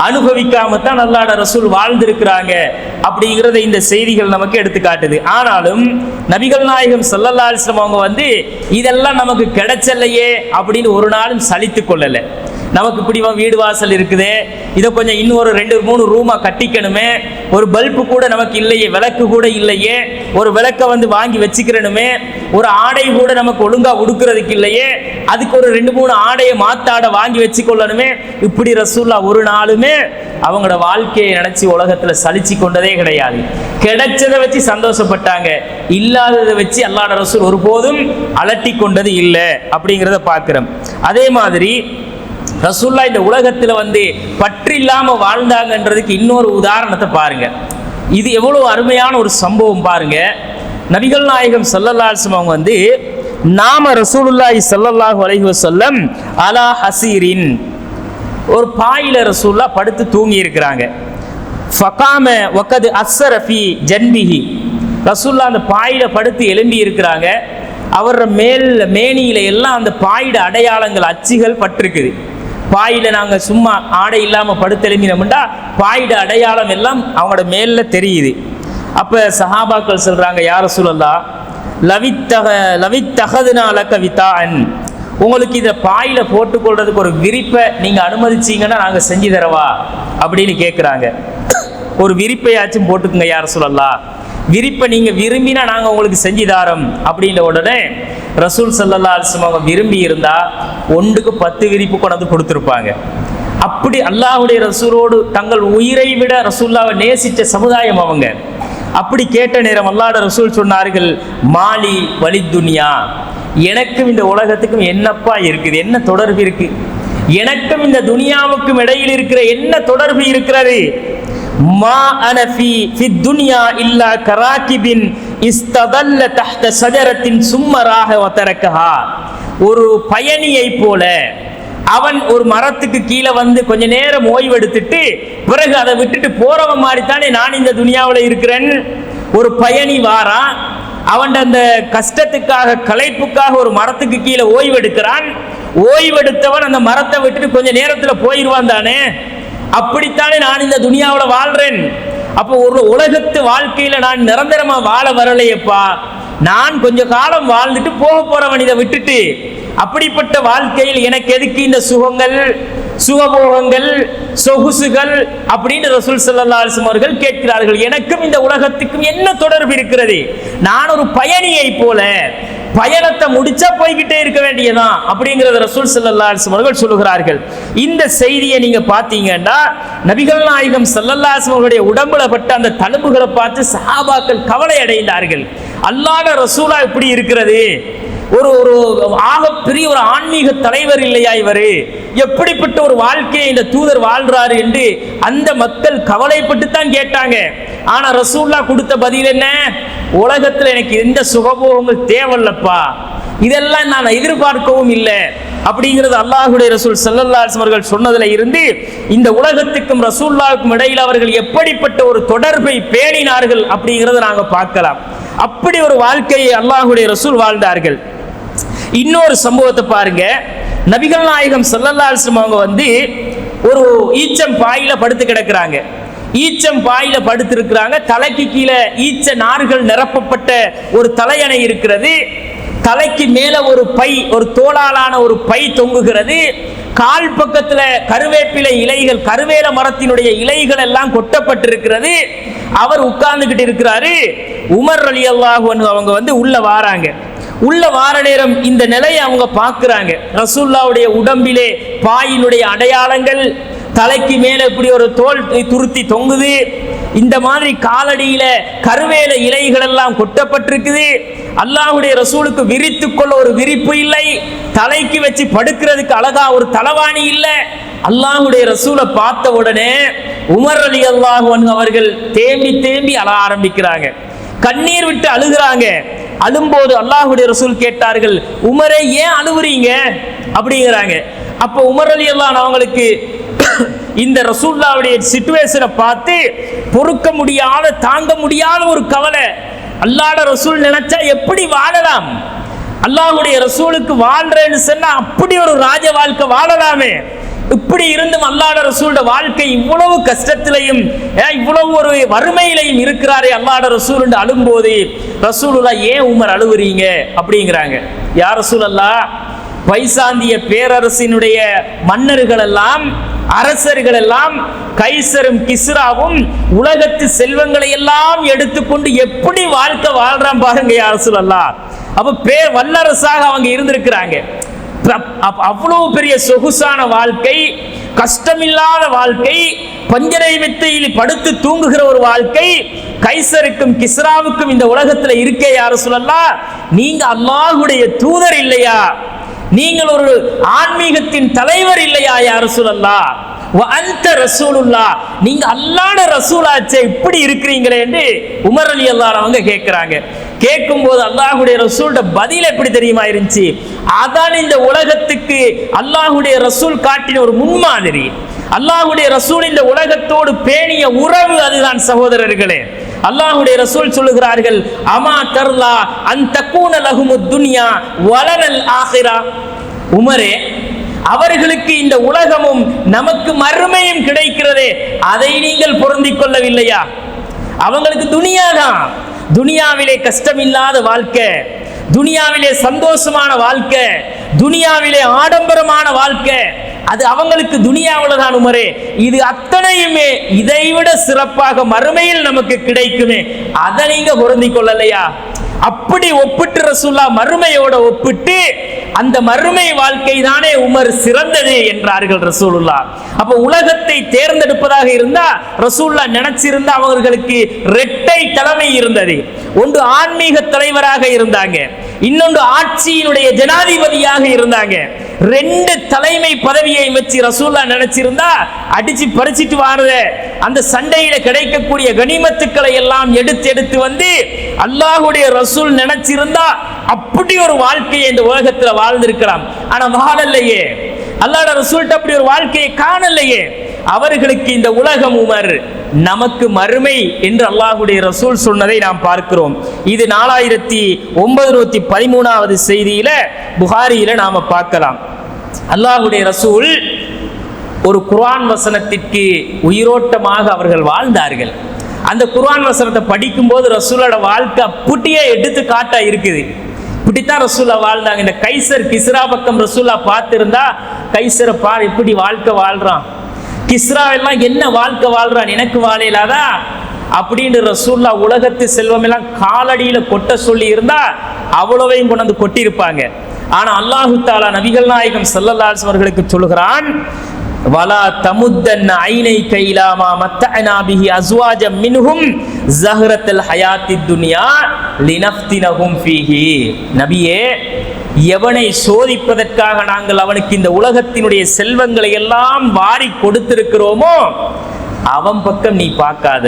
[SPEAKER 1] அனுபவிக்காமத்தான் அல்லாஹ்வுடைய ரசூல் வாழ்ந்திருக்கிறாங்க அப்படிங்கிறத இந்த செய்திகள் நமக்கு எடுத்து காட்டுது. ஆனாலும் நபிகள் நாயகம் ஸல்லல்லாஹு அலைஹி வஸல்லம் அவங்க வந்து இதெல்லாம் நமக்கு கிடைச்சலையே அப்படின்னு ஒரு நாளும் சலித்து கொள்ளலை. நமக்கு இப்படி வீடு வாசல் இருக்குது, இதை கொஞ்சம் இன்னொரு 2-3 ரூமா கட்டிக்கணுமே, ஒரு பல்பு கூட நமக்கு இல்லையே, விளக்கு கூட இல்லையே, ஒரு விளக்கை வந்து வாங்கி வச்சுக்கிறணுமே, ஒரு ஆடை கூட நமக்கு ஒழுங்கா உடுக்கிறதுக்கு இல்லையே, அதுக்கு ஒரு 2-3 ஆடையை மாத்தாடை வாங்கி வச்சுக்கொள்ளணுமே. இப்படி ரசூலுல்லாஹ் ஒரு நாளுமே அவங்களோட வாழ்க்கையை நினைச்சு உலகத்துல சலிச்சு கொண்டதே கிடையாது. கிடைச்சதை வச்சு சந்தோஷப்பட்டாங்க, இல்லாததை வச்சு அல்லாஹ்வுடைய ரசூல் ஒருபோதும் அலட்டி கொண்டது இல்லை அப்படிங்கிறத பார்க்கிறோம். அதே மாதிரி ரசூலுல்லாஹ் இந்த உலகத்துல வந்து பற்று இல்லாம வாழ்ந்தாங்கன்றதுக்கு இன்னொரு உதாரணத்தை பாருங்க. இது எவ்வளவு அருமையான ஒரு சம்பவம் பாருங்க. நபிகள் நாயகம் ஸல்லல்லாஹு அலைஹி வஸல்லம் அவங்க வந்து நாம ரசூலுல்லாஹி ஸல்லல்லாஹு அலைஹி வஸல்லம் அலா ஹசீரின், ஒரு பாயில ரசூலுல்லாஹ் படுத்து தூங்கி இருக்கிறாங்க. ஃபகாம வகத் அஸ்ஸர ஃபீ ஜன்பிஹி, ரசூலுல்லாஹ் அந்த பாயில படுத்து எழும்பி இருக்கிறாங்க. அவர் மேனியில எல்லாம் அந்த பாயிட அடையாளங்கள், அச்சுகள் பட்டிருக்குது. பாயில நாங்க சும்மா ஆடை இல்லாம படுத்தெலும்பினோம்டா பாயிட அடையாளம் எல்லாம் அவங்களோட மேல தெரியுது. அப்ப சஹாபாக்கள் சொல்றாங்க, யா ரசூலல்லாஹ் லவித்தகதுனா லக விதான், உங்களுக்கு இதை பாயில போட்டுக்கொள்றதுக்கு ஒரு விரிப்பை நீங்க அனுமதிச்சீங்கன்னா நாங்க செஞ்சு தரவா அப்படின்னு கேட்குறாங்க. ஒரு விரிப்பையாச்சும் போட்டுக்குங்க யா ரசூலல்லாஹ், விரிப்பை நீங்க விரும்பினா நாங்க உங்களுக்கு செஞ்சு தாரோம் அப்படின்ற உடனே ரசூல் ஸல்லல்லாஹு அலைஹி வஸல்லம் அவங்க விரும்பி இருந்தா 1க்கு 10 விரிப்பு கொண்டு கொடுத்துருப்பாங்க. அப்படி அல்லாஹ்வுடைய ரசூலோடு தங்கள் உயிரை விட ரசூலுல்லாஹ்வை நேசித்த சமுதாயம் அவங்க. அப்படி கேட்ட நேரம் அல்லாஹ்வுடைய ரசூல் சொன்னார்கள், மாலி வலி துனியா, எனக்கும் இந்த உலகத்துக்கும் என்னப்பா இருக்குது, என்ன தொடர்பு இருக்கு, எனக்கும் இந்த துனியாவுக்கும் இடையில் இருக்கிற என்ன தொடர்பு இருக்கிறது? மா அன ஃபி துன்யா இல்லா கராகிபின் இஸ்ததல்ல தஹ்த ஷஜரத்தின் சும்மராஹ வதரக்கஹா, ஒரு பயணியை போல அவன் ஒரு மரத்துக்கு கீழே வந்து கொஞ்ச நேரம் ஓய்வெடுத்துட்டு பிறகு அதை விட்டுட்டு போறவன் மாதிரி தானே நான் இந்த துனியாவில் இருக்கிறேன். ஒரு பயணி வாரான், அவன் அந்த கஷ்டத்துக்காக களைப்புக்காக ஒரு மரத்துக்கு கீழே ஓய்வெடுக்கிறான். ஓய்வெடுத்தவன் அந்த மரத்தை விட்டுட்டு கொஞ்ச நேரத்தில் போயிடுவான் தானே, அப்படித்தானே நான் இந்த துனியாவில் வாழ்றேன். அப்போ ஒரு உலகத்து வாழ்க்கையில நான் நிரந்தரமா வாழ வரலையப்பா, நான் கொஞ்ச காலம் வாழ்ந்துட்டு போக போறவன் இதை விட்டுட்டு. அப்படிப்பட்ட வாழ்க்கையில் எனக்கு எதுக்கு இந்த சுகங்கள், சுகபோகங்கள், சொகுசுகள் அப்படின்னு ரசூல் ஸல்லல்லாஹு அலைஹி வஸல்லம் அவர்கள் கேட்கிறார்கள். எனக்கும் இந்த உலகத்துக்கும் என்ன தொடர்பு இருக்கிறது? நான் ஒரு பயணியை போல பயணத்தை முடிச்சா போய்கிட்டே இருக்க வேண்டியதான் அப்படிங்கிறத ரசூல் ஸல்லல்லாஹு அலைஹி வஸல்லம் அவர்கள் சொல்லுகிறார்கள். இந்த செய்தியை நீங்க பார்த்தீங்கன்னா நபிகள் நாயகம் ஸல்லல்லாஹு அலைஹி வஸல்லம் அவருடைய உடம்புல பட்ட அந்த தழும்புகளை பார்த்து சஹாபாக்கள் கவலை அடைந்தார்கள். அல்லாஹ்வுடைய ரசூலா இப்படி இருக்கிறது, ஒரு ஒரு ஆகப்பெரிய ஒரு ஆன்மீக தலைவர் இல்லையா இவரு, எப்படிப்பட்ட ஒரு வாழ்க்கையை இந்த தூதர் வாழ்றாரு என்று அந்த மக்கள் கவலைப்பட்டு தான் கேட்டாங்க. ஆனா ரசூலுல்லாஹ் கொடுத்த பதில் என்ன? உலகத்துல எனக்கு எந்த சுகபோகங்கள் தேவையில்லப்பா, இதெல்லாம் நான் எதிர்பார்க்கவும் இல்லை அப்படிங்கிறது அல்லாஹ்வுடைய ரசூல் ஸல்லல்லாஹு அலைஹி வஸல்லம் அவர்கள் சொன்னதுல இருந்து இந்த உலகத்துக்கும் ரசூலுல்லாஹ்வுக்கும் இடையில் அவர்கள் எப்படிப்பட்ட ஒரு தொடர்பை பேணினார்கள் அப்படிங்கிறத நாங்க பார்க்கலாம். அப்படி ஒரு வாழ்க்கையை அல்லாஹ்வுடைய ரசூல் வாழ்ந்தார்கள். இன்னொரு சம்பவத்தை பாருங்க, நபிகள் நாயகம் ஸல்லல்லாஹு அலைஹி வஸல்லம் அவங்க வந்து ஒரு ஈச்சம் பாயில படுத்து கிடக்குறாங்க. ஈச்சம் பாயில படுத்திருக்கிறாங்க, தலைக்கு கீழே ஈச்ச நார்கள் நிரப்பப்பட்ட ஒரு தலையணை இருக்கிறது. தலைக்கு மேல ஒரு பை, ஒரு தோளாலான ஒரு பை தொங்குகிறது. கால் பக்கத்துல கருவேப்பிலை இலைகள், கருவேல மரத்தினுடைய இலைகள் எல்லாம் கொட்டப்பட்டிருக்கிறது. அவர் உட்கார்ந்துகிட்டு இருக்கிறாரு. உமர் ரலியல்லாஹு அன்ஹு அவங்க வந்து உள்ள வாராங்க. உள்ள வார நேரம் இந்த நிலையை அவங்க பார்க்கிறாங்க. ரசூலுல்லாஹ்வுடைய உடம்பிலே பாயினுடைய அடையாளங்கள், தலைக்கு மேல இப்படி ஒரு தோல் துருத்தி தொங்குது, இந்த மாதிரி காலடியில கருவேல இலைகள் எல்லாம் கொட்டப்பட்டிருக்குது. அல்லாஹ்வுடைய ரசூலுக்கு விரித்து கொள்ள ஒரு விரிப்பு இல்லை, தலைக்கு வச்சு படுக்கிறதுக்கு அழகா ஒரு தலவாணி இல்லை. அல்லாஹ்வுடைய ரசூலை பார்த்த உடனே உமர் ரலியல்லாஹு அன்ஹு அவர்கள் தேம்பி தேம்பி அழ ஆரம்பிக்கிறாங்க, கண்ணீர் விட்டு அழுகிறாங்க. அழும்போது அல்லாஹ்வுடைய ரசூல் கேட்டார்கள், உமரே ஏன் அழுவுறீங்க அப்படிங்கிறாங்க. அப்போ உமர் ரலியல்லாஹு அன்ஹு அவங்களுக்கு இந்த ரசூலுல்லாஹ்வுடைய சிச்சுவேஷனை பார்த்து பொறுக்க முடியாத, தாங்க முடியாத ஒரு கவலை. அல்லாஹ்வுடைய ரசூல் நினைச்சா எப்படி வாழலாம்? அல்லாஹ்வுடைய ரசூலுக்கு வாழ்றேன்னு சொன்னா அப்படி ஒரு ராஜ வாழ்க்கை வாழலாமே. இப்படி இருந்தும் அல்லாஹ்வுடைய ரசூலுடைய வாழ்க்கை இவ்வளவு கஷ்டத்திலையும் இவ்வளவு ஒரு வறுமையிலையும் இருக்கிறாரே அல்லாஹ்வுடைய ரசூல் என்று அழும்போது ரசூலுல்லாஹ் ஏன் உமர் அழுவுறீங்க அப்படிங்கிறாங்க. யா ரசூலல்லாஹ், பைசாந்திய பேரரசினுடைய மன்னர்கள் எல்லாம், அரசர்கள் எல்லாம், கைசரும் கிஸ்ராவும் உலகத்து செல்வங்களை எல்லாம் எடுத்துக்கொண்டு எப்படி வாழ்க்கை வாழ்றான் பாருங்க யா ரசூலல்லாஹ். அப்ப பேர் வல்லரசாக அவங்க இருந்திருக்கிறாங்க. அவ்வளவு பெரிய சொகுசான வாழ்க்கை, கஷ்டமில்லாத வாழ்க்கை, பஞ்சரை மெத்தையில் படுத்து தூங்குகிற ஒரு வாழ்க்கை கைசருக்கும் கிஸ்ராவுக்கும் இந்த உலகத்துல இருக்கே யா ரசூலல்லாஹ். நீங்க அல்லாஹ்வுடைய தூதர் இல்லையா? நீங்கள் ஒரு ஆன்மீகத்தின் தலைவர் இல்லையா யா ரசூலல்லாஹ்? வ அன்த ரசூலுல்லாஹ், நீங்க அல்லாஹ்வுடைய ரசூலாச்சே, இப்படி இருக்கிறீங்களே என்று உமர் ரலியல்லாஹு அவங்க கேட்கிறாங்க. கேட்கும்போது அல்லாஹ்வுடைய ரசூலுடைய பதில் எப்படி தெரியுமா இருந்துச்சு? அதான் இந்த உலகத்துக்கு அல்லாஹ்வுடைய ரசூல் காட்டின ஒரு முன்மாதிரி. அல்லாஹ்வுடைய ரசூல் இந்த உலகத்தோடு பேணிய உறவு அதுதான் சகோதரர்களே. அல்லாஹ்வுடைய ரசூல் சொல்லுகிறார்கள், அமா தர்லா அன் தக்கூன லஹுமுத் துன்யா வலனல் ஆகிரா. உமரே, அவர்களுக்கு இந்த உலகமும் நமக்கு மறுமையும் கிடைக்கிறதே, அதை நீங்கள் பொருந்திக் கொள்ளவில்லையா? அவங்களுக்கு துனியாதான், துனியாவிலே கஷ்டமில்லாத வாழ்க்கை, துனியாவிலே சந்தோஷமான வாழ்க்கை, துனியாவிலே ஆடம்பரமான வாழ்க்கை, அது அவங்களுக்கு துனியாவில் தான் உமரே. இது அத்தனையுமே இதைவிட சிறப்பாக மறுமையில் நமக்கு கிடைக்குமே, அதை நீங்க பொருந்திக் கொள்ளலையா? அப்படி ஒப்பிட்டு ரசூல்லா மறுமையோட ஒப்பிட்டு அந்த மறுமை வாழ்க்கை தானே உமர் சிறந்தது என்றார்கள் ரசூலுல்லா. அப்ப உலகத்தை தேர்ந்தெடுப்பதாக இருந்தா ரசூல்லா நினைச்சிருந்தா அவர்களுக்கு இரட்டை தலைமை இருந்தது. ஒன்று ஆன்மீக தலைவராக இருந்தாங்க, இன்னொன்று ஆட்சியினுடைய ஜனாதிபதியாக இருந்தாங்க. ரெண்டு தலைமை பதவியை வச்சு ரசூல்லா நினைச்சிருந்தா அடிச்சு பறிச்சிட்டு வாரத அந்த சண்டையில கிடைக்கக்கூடிய கனிமத்துக்களை எல்லாம் எடுத்து வந்து அல்லாஹ்வுடைய ரசூல் நினைச்சிருந்தா அப்படி ஒரு வாழ்க்கையை இந்த உலகத்துல வாழ்ந்திருக்கலாம். ஆனா வாழலையே, அல்லாஹ்வுடைய ரசூல்ட்ட அப்படி ஒரு வாழ்க்கையை காணலையே. அவர்களுக்கு இந்த உலகம் உமர், நமக்கு மறுமை என்று அல்லாஹ்வுடைய ரசூல் சொன்னதை நாம் பார்க்கிறோம். இது 4913வது செய்தியில புகாரியில நாம பார்க்கலாம். அல்லாஹ்வுடைய ரசூல் ஒரு குர்ஆன் வசனத்திற்கு உயிரோட்டமாக அவர்கள் வாழ்ந்தார்கள். அந்த குர்ஆன் வசனத்தை படிக்கும் போது ரசூலோட வாழ்க்கை அப்படியே எடுத்து காட்டா இருக்குது. இப்படித்தான் ரசூலா வாழ்ந்தாங்க. இந்த கைசர் கிஸ்ரா பக்கம் ரசூலா பார்த்திருந்தா, கைசரை பார் எப்படி வாழ்க்கை வாழ்றான், கிஸ்ரா எல்லாம் என்ன வாழ்க்கை வாழ்றான், எனக்கு வாழையிலாதா அப்படின்னு ரசூல்லா உலகத்து செல்வம் எல்லாம் காலடியில கொட்ட சொல்லி இருந்தா அவ்வளவையும் கொண்டு வந்து கொட்டியிருப்பாங்க. ஆனா அல்லாஹு தஆலா நபிகள் நாயகம் ஸல்லல்லாஹு அலைஹி வஸல்லம் அவர்களுக்கு சொல்கிறான், வலா தமுத்தன்ன ஐனைக இலா மா மத்தஅனா பிஹி அஸ்வாஜம் மின்ஹும் ஸஹ்ரத்துல் ஹயாத்தித் துன்யா லினஃப்தினஹும் ஃபீஹி. நபியே, எவனை சோதிப்பதற்காக நாங்கள் அவனுக்கு இந்த உலகத்தினுடைய செல்வங்களை எல்லாம் வாரி கொடுத்திருக்கிறோமோ அவன் பக்கம் நீ பார்க்காத.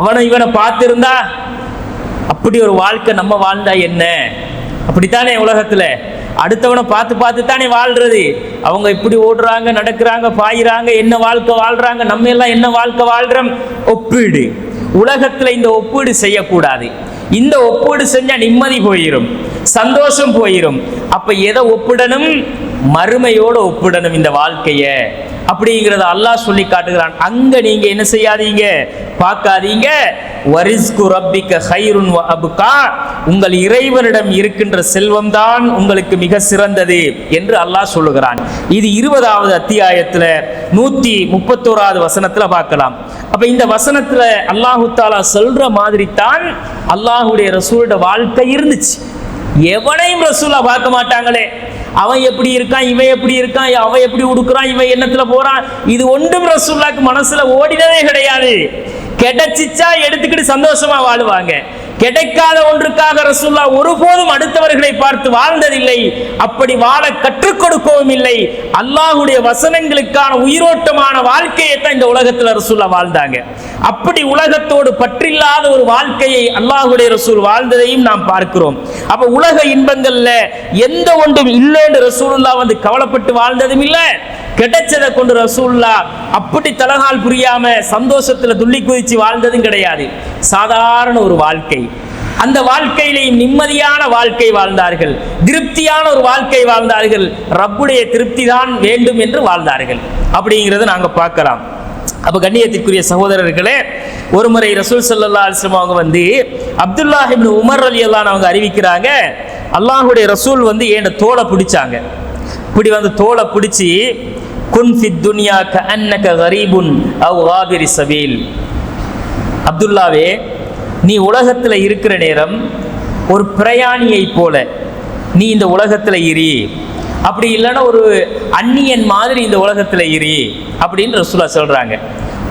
[SPEAKER 1] அவனை இவனை பார்த்திருந்தா அப்படி ஒரு வாழ்க்கை நம்ம வாழ்ந்தா என்ன? அப்படித்தானே உலகத்துல அடுத்தவனை பார்த்து பார்த்து தானே வாழ்றது. அவங்க இப்படி ஓடுறாங்க, நடக்கிறாங்க, பாயிறாங்க, என்ன வாழ்க்கை வாழ்றாங்க, நம்ம எல்லாம் என்ன வாழ்க்கை வாழ்றோம். ஒப்பீடு, உலகத்துல இந்த ஒப்பீடு செய்யக்கூடாது. இந்த ஒப்பீடு செஞ்சா நிம்மதி போயிடும், சந்தோஷம் போயிடும். அப்ப எதை ஒப்பிடணும்? மறுமையோட ஒப்பிடணும் இந்த வாழ்க்கைய. அப்படிங்கிறத அல்லாஹ் சொல்லி காட்டுகிறான். அங்க நீங்க என்ன செய்யாதீங்க, பார்க்காதீங்க. வரிஸ்கு ரப்பிக கைருன் வ அப்கா, உங்கள் இறைவனிடம் இருக்கின்ற செல்வம் தான் உங்களுக்கு மிக சிறந்தது என்று அல்லாஹ் சொல்லுகிறான். இது 20வது அத்தியாயத்துல 131வது வசனத்துல பார்க்கலாம். அப்ப இந்த வசனத்துல அல்லாஹு தஆலா சொல்ற மாதிரி தான் அல்லாஹ்வுடைய ரசூலோட வாழ்க்கை இருந்துச்சு. எவனையும் ரசூலா பார்க்க மாட்டாங்களே, அவன் எப்படி இருக்கான், இவன் எப்படி இருக்கான், அவன் எப்படி உடுக்குறான், இவன் என்னத்துல போறான், இது ஒன்றும் ரசூலுல்லாஹ்க்கு மனசுல ஓடினதே கிடையாது. கிடைச்சிச்சா எடுத்துக்கிட்டு சந்தோஷமா வாழுவாங்க. கிடைக்காத ஒன்றுக்காக ரசூலுல்லாஹ் ஒருபோதும் அடுத்தவர்களை பார்த்து வாழ்ந்ததில்லை. அப்படி வாழ கற்றுக் கொடுக்கவும் இல்லை. அல்லாஹ்வுடைய வசனங்களுக்கான உயிரோட்டமான வாழ்க்கையை தான் இந்த உலகத்துல ரசூலுல்லாஹ் வாழ்ந்தாங்க. அப்படி உலகத்தோடு பற்றில்லாத ஒரு வாழ்க்கையை அல்லாஹ்வுடைய ரசூல் வாழ்ந்ததையும் நாம் பார்க்கிறோம். அப்ப உலக இன்பங்கள்ல எந்த ஒன்றும் இல்லைன்னு ரசூலுல்லாஹ் வந்து கவலைப்பட்டு வாழ்ந்ததும் இல்லை. கிடைச்சதை கொண்டு ரசூலுல்லாஹ் அப்படி தலகால் புரியாம சந்தோஷத்துல துள்ளி குதிச்சு வாழ்ந்ததும் கிடையாது. சாதாரண ஒரு வாழ்க்கை, அந்த வாழ்க்கையிலேயும் நிம்மதியான வாழ்க்கை வாழ்ந்தார்கள், திருப்தியான ஒரு வாழ்க்கை வாழ்ந்தார்கள். ரப்புடைய திருப்தி தான் வேண்டும் என்று வாழ்ந்தார்கள். அப்படிங்கிறத நாங்க பார்க்கலாம். அப்ப கண்ணியத்திற்குரிய சகோதரர்களே, ஒரு முறை ரசூல் ஸல்லல்லாஹு அலைஹி வஸல்லம் அவங்க வந்து அப்துல்லாஹ் இப்னு உமர் ரலியல்லாஹு அன்ஹு அவங்க அறிவிக்கிறாங்க, அல்லாஹ்வுடைய ரசூல் வந்து என் தோளை பிடிச்சாங்க. இப்படி வந்து தோளை பிடிச்சி, குன் ஃபித் துன்யா கஅன்னக கரீபுன் அவ் காபிரி சபீல், அப்துல்லாவே நீ உலகத்துல இருக்கிற நேரம் ஒரு பிரயாணியை போல நீ இந்த உலகத்துல இரு, அப்படி இல்லைன்னா ஒரு அந்நியன் மாதிரி இந்த உலகத்துல இரு அப்படின்னு ரசூலுல்லாஹ் சொல்றாங்க.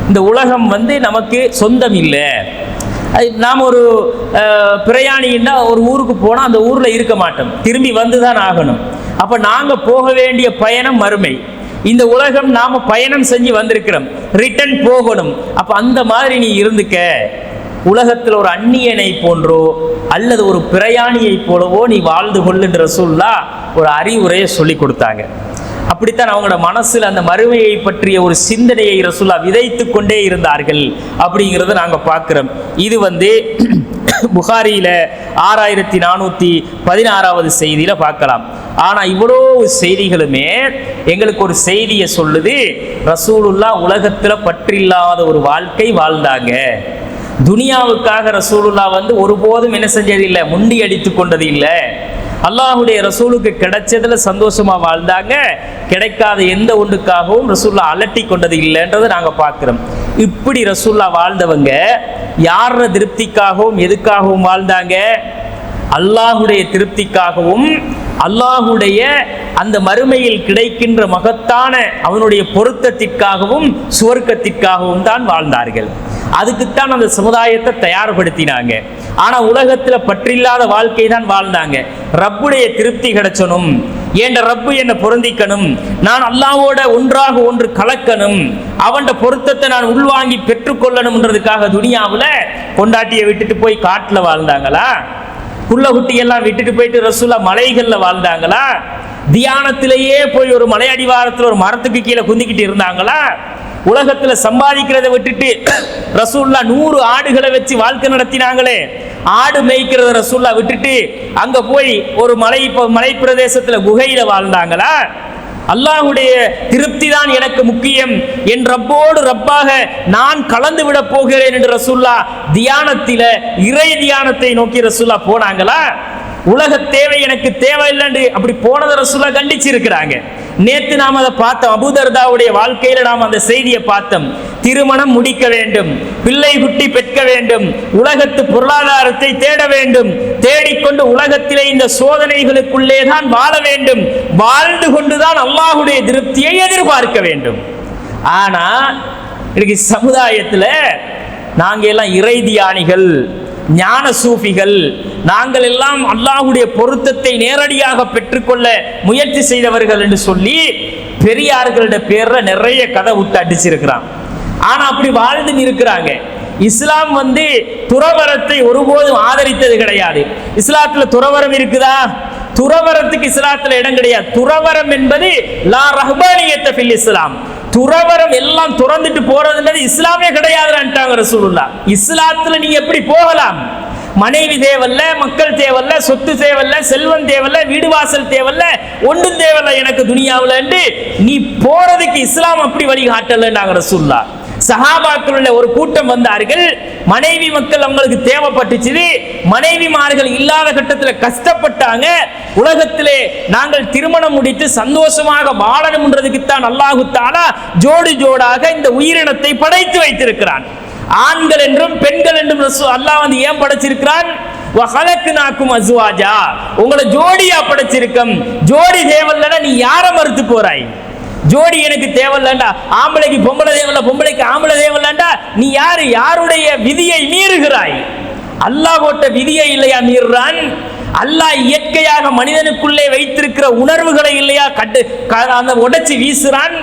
[SPEAKER 1] இந்த உலகம் வந்து நமக்கு சொந்தம் இல்லை. நாம் ஒரு பிரயாணின்னா ஒரு ஊருக்கு போனால் அந்த ஊரில் இருக்க மாட்டோம், திரும்பி வந்து தான் ஆகணும். அப்போ நாங்கள் போக வேண்டிய பயணம் மறுமை. இந்த உலகம் நாம் பயணம் செஞ்சு வந்திருக்கிறோம், ரிட்டர்ன் போகணும். அப்போ அந்த மாதிரி நீ இருந்துக்க. உலகத்தில் ஒரு அந்நியனை போன்றோ அல்லது ஒரு பிரயாணியை போலவோ நீ வாழ்ந்து கொள்ளுன்ற ரசூலுல்லாஹ் ஒரு அறிவுரையை சொல்லி கொடுத்தாங்க. அப்படித்தான் அவங்களோட மனசில் அந்த மறுமையை பற்றிய ஒரு சிந்தனையை ரசூலுல்லாஹ் விதைத்து கொண்டே இருந்தார்கள். அப்படிங்கிறத நாங்கள் பார்க்கிறோம். இது வந்து புகாரியில 6416வது செய்தியில பார்க்கலாம். ஆனா இவ்வளோ செய்திகளுமே எங்களுக்கு ஒரு செய்தியை சொல்லுது. ரசூலுல்லாஹ் உலகத்துல பற்றில்லாத ஒரு வாழ்க்கை வாழ்ந்தாங்க. துனியாவுக்காக ரசூலுல்லாஹ் ஒருபோதும் என்ன செஞ்சது இல்லை, முண்டி அடித்து கொண்டது இல்லை. அல்லாஹுடைய ரசூலுக்கு கிடைச்சதுல சந்தோஷமா வாழ்ந்தாங்க. கிடைக்காத எந்த ஒன்றுக்காகவும் ரசூல்லா அலட்டி கொண்டது இல்லைன்றதை நாங்க பார்க்கிறோம். இப்படி ரசூல்லா வாழ்ந்தவங்க யார திருப்திக்காகவும் எதுக்காகவும் வாழ்ந்தாங்க? அல்லாஹுடைய திருப்திக்காகவும் அல்லாஹுடைய அந்த மறுமையில் கிடைக்கின்ற மகத்தான அவனுடைய பொருத்தத்திற்காகவும் சுவர்க்கத்திற்காகவும் தான் வாழ்ந்தார்கள். அதுக்குத்தான் அந்த சமுதாயத்தை தயார்படுத்தினாங்க. ஆனா உலகத்துல பற்றில்லாத வாழ்க்கை தான் வாழ்ந்தாங்க. ரப்புடைய திருப்தி கிடைச்சனும், என்ற ரப்பு என்னை பொருந்திக்கணும், நான் அல்லாஹ்வோட ஒன்றாக ஒன்று கலக்கணும், அவன் பொருத்தத்தை நான் உள்வாங்கி பெற்றுக்கொள்ளணும்ன்றதுக்காக துனியாவுல பொண்டாட்டியை விட்டுட்டு போய் காட்டுல வாழ்ந்தாங்களா? புள்ள குட்டியெல்லாம் விட்டுட்டு போயிட்டு ரசூலா மலைகள்ல வாழ்ந்தாங்களா? தியானத்திலேயே போய் ஒரு மலை அடிவாரத்தில் ஒரு மரத்துக்கு கீழே குந்திக்கிட்டு இருந்தாங்களா? உலகத்துல சம்பாதிக்கிறத விட்டுட்டு ரசூல்லா 100 ஆடுகளை வச்சு வாழ்க்கை நடத்தினாங்களே, ஆடு மேய்க்கிறத ரசூல்லா விட்டுட்டு அங்க போய் ஒரு மலை பிரதேசத்துல குகையில வாழ்ந்தாங்களா? அல்லாஹுடைய திருப்தி தான் எனக்கு முக்கியம், என் ரப்போடு ரப்பாக நான் கலந்து விட போகிறேன் என்று ரசூல்லா தியானத்தில இறை தியானத்தை நோக்கி ரசூல்லா போனாங்களா? உலக தேவை எனக்கு தேவையில்லை அப்படி போனதை ரசூல்லா கண்டிச்சிருக்கிறாங்க. நேத்து நாம் அதை பார்த்தோம். அபூதர்தாவுடைய வாழ்க்கையில நாம் அந்த செய்தியை பார்த்தோம். திருமணம் முடிக்க வேண்டும், பிள்ளை குட்டி பெற்க வேண்டும், உலகத்து பொருளாதாரத்தை தேட வேண்டும், தேடிக்கொண்டு உலகத்திலே இந்த சோதனைகளுக்குள்ளே தான் வாழ வேண்டும், வாழ்ந்து கொண்டுதான் அல்லாஹுடைய திருப்தியை எதிர்பார்க்க வேண்டும். ஆனா இன்னைக்கு சமுதாயத்துல நாங்க எல்லாம் இறை தியானிகள், ஞான சூஃபிகள், நாங்கள் எல்லாம் அல்லாஹுடைய பொருத்தத்தை நேரடியாக பெற்றுக்கொள்ள முயற்சி செய்தவர்கள் என்று சொல்லி பெரியார்களுடைய பேர்ல நிறைய கதை விட்டு அடிச்சிருக்கிறான். ஆனா அப்படி வாழ்ந்து இருக்கிறாங்க. இஸ்லாம் துறவரத்தை ஒருபோதும் ஆதரித்தது கிடையாது. இஸ்லாத்துல துறவரம் இருக்குதா? துறவரத்துக்கு இஸ்லாத்துல இடம் கிடையாது. துறவரம் என்பது லா ரஹ்பானியத்த ஃபில் இஸ்லாம். துறவரம் எல்லாம் துறந்துட்டு போறதுன்றது இஸ்லாமே கிடையாதுன்றாங்க ரசூலுல்லாஹ். இஸ்லாத்துல நீங்க எப்படி போகலாம்? மனைவி தேவல்ல, மக்கள் தேவல்ல, சொத்து தேவல்ல, செல்வம் தேவல்ல, வீடு வாசல் தேவல்ல, ஒன்றும் தேவல்ல எனக்கு துனியாவுல நீ போறதுக்கு இஸ்லாம் அப்படி வழிகாட்டலன்னாங்க ரசூலுல்லாஹ். சஹாபாக்களுடைய ஒரு கூட்டம் வந்தார்கள். மனைவி மக்கள் அவங்களுக்கு தேவைப்பட்டுச்சு. மனைவிமார்கள் இல்லாத கட்டத்தில் கஷ்டப்பட்டாங்க. உலகத்திலே நாங்கள் திருமணம் முடித்து சந்தோஷமாக வாழணும்ன்றதுக்குத்தான் அல்லாஹு தஆலா ஜோடி ஜோடாக இந்த உயிரினத்தை படைத்து வைத்திருக்கிறான். ஆண்கள் என்றும் பெண்கள் என்றும் அல்லாஹ் ஏன் படைச்சிருக்கிறான்? வஹலக்னாக்கும் அஸ்வாஜா, உங்களை ஜோடியா படைச்சிருக்கோம். ஜோடி தேவல்லனா நீ யாரை மறுத்து போறாய்? ஜோடி எனக்கு தேவையில்லண்டா, ஆம்பளைக்கு பொம்பளை தேவையில்ல, பொம்பளைக்கு ஆம்பளை தேவையில்லண்டா, நீ யாரு? யாருடைய விதியை மீறுகிறாய்? அல்லாஹ் போட்ட விதியை இல்லையா மீறுறான்? அல்லாஹ் இயற்கையாக மனிதனுக்குள்ளே வைத்திருக்கிற உணர்வுகளை இல்லையா அந்த உடைச்சி வீசுறான்?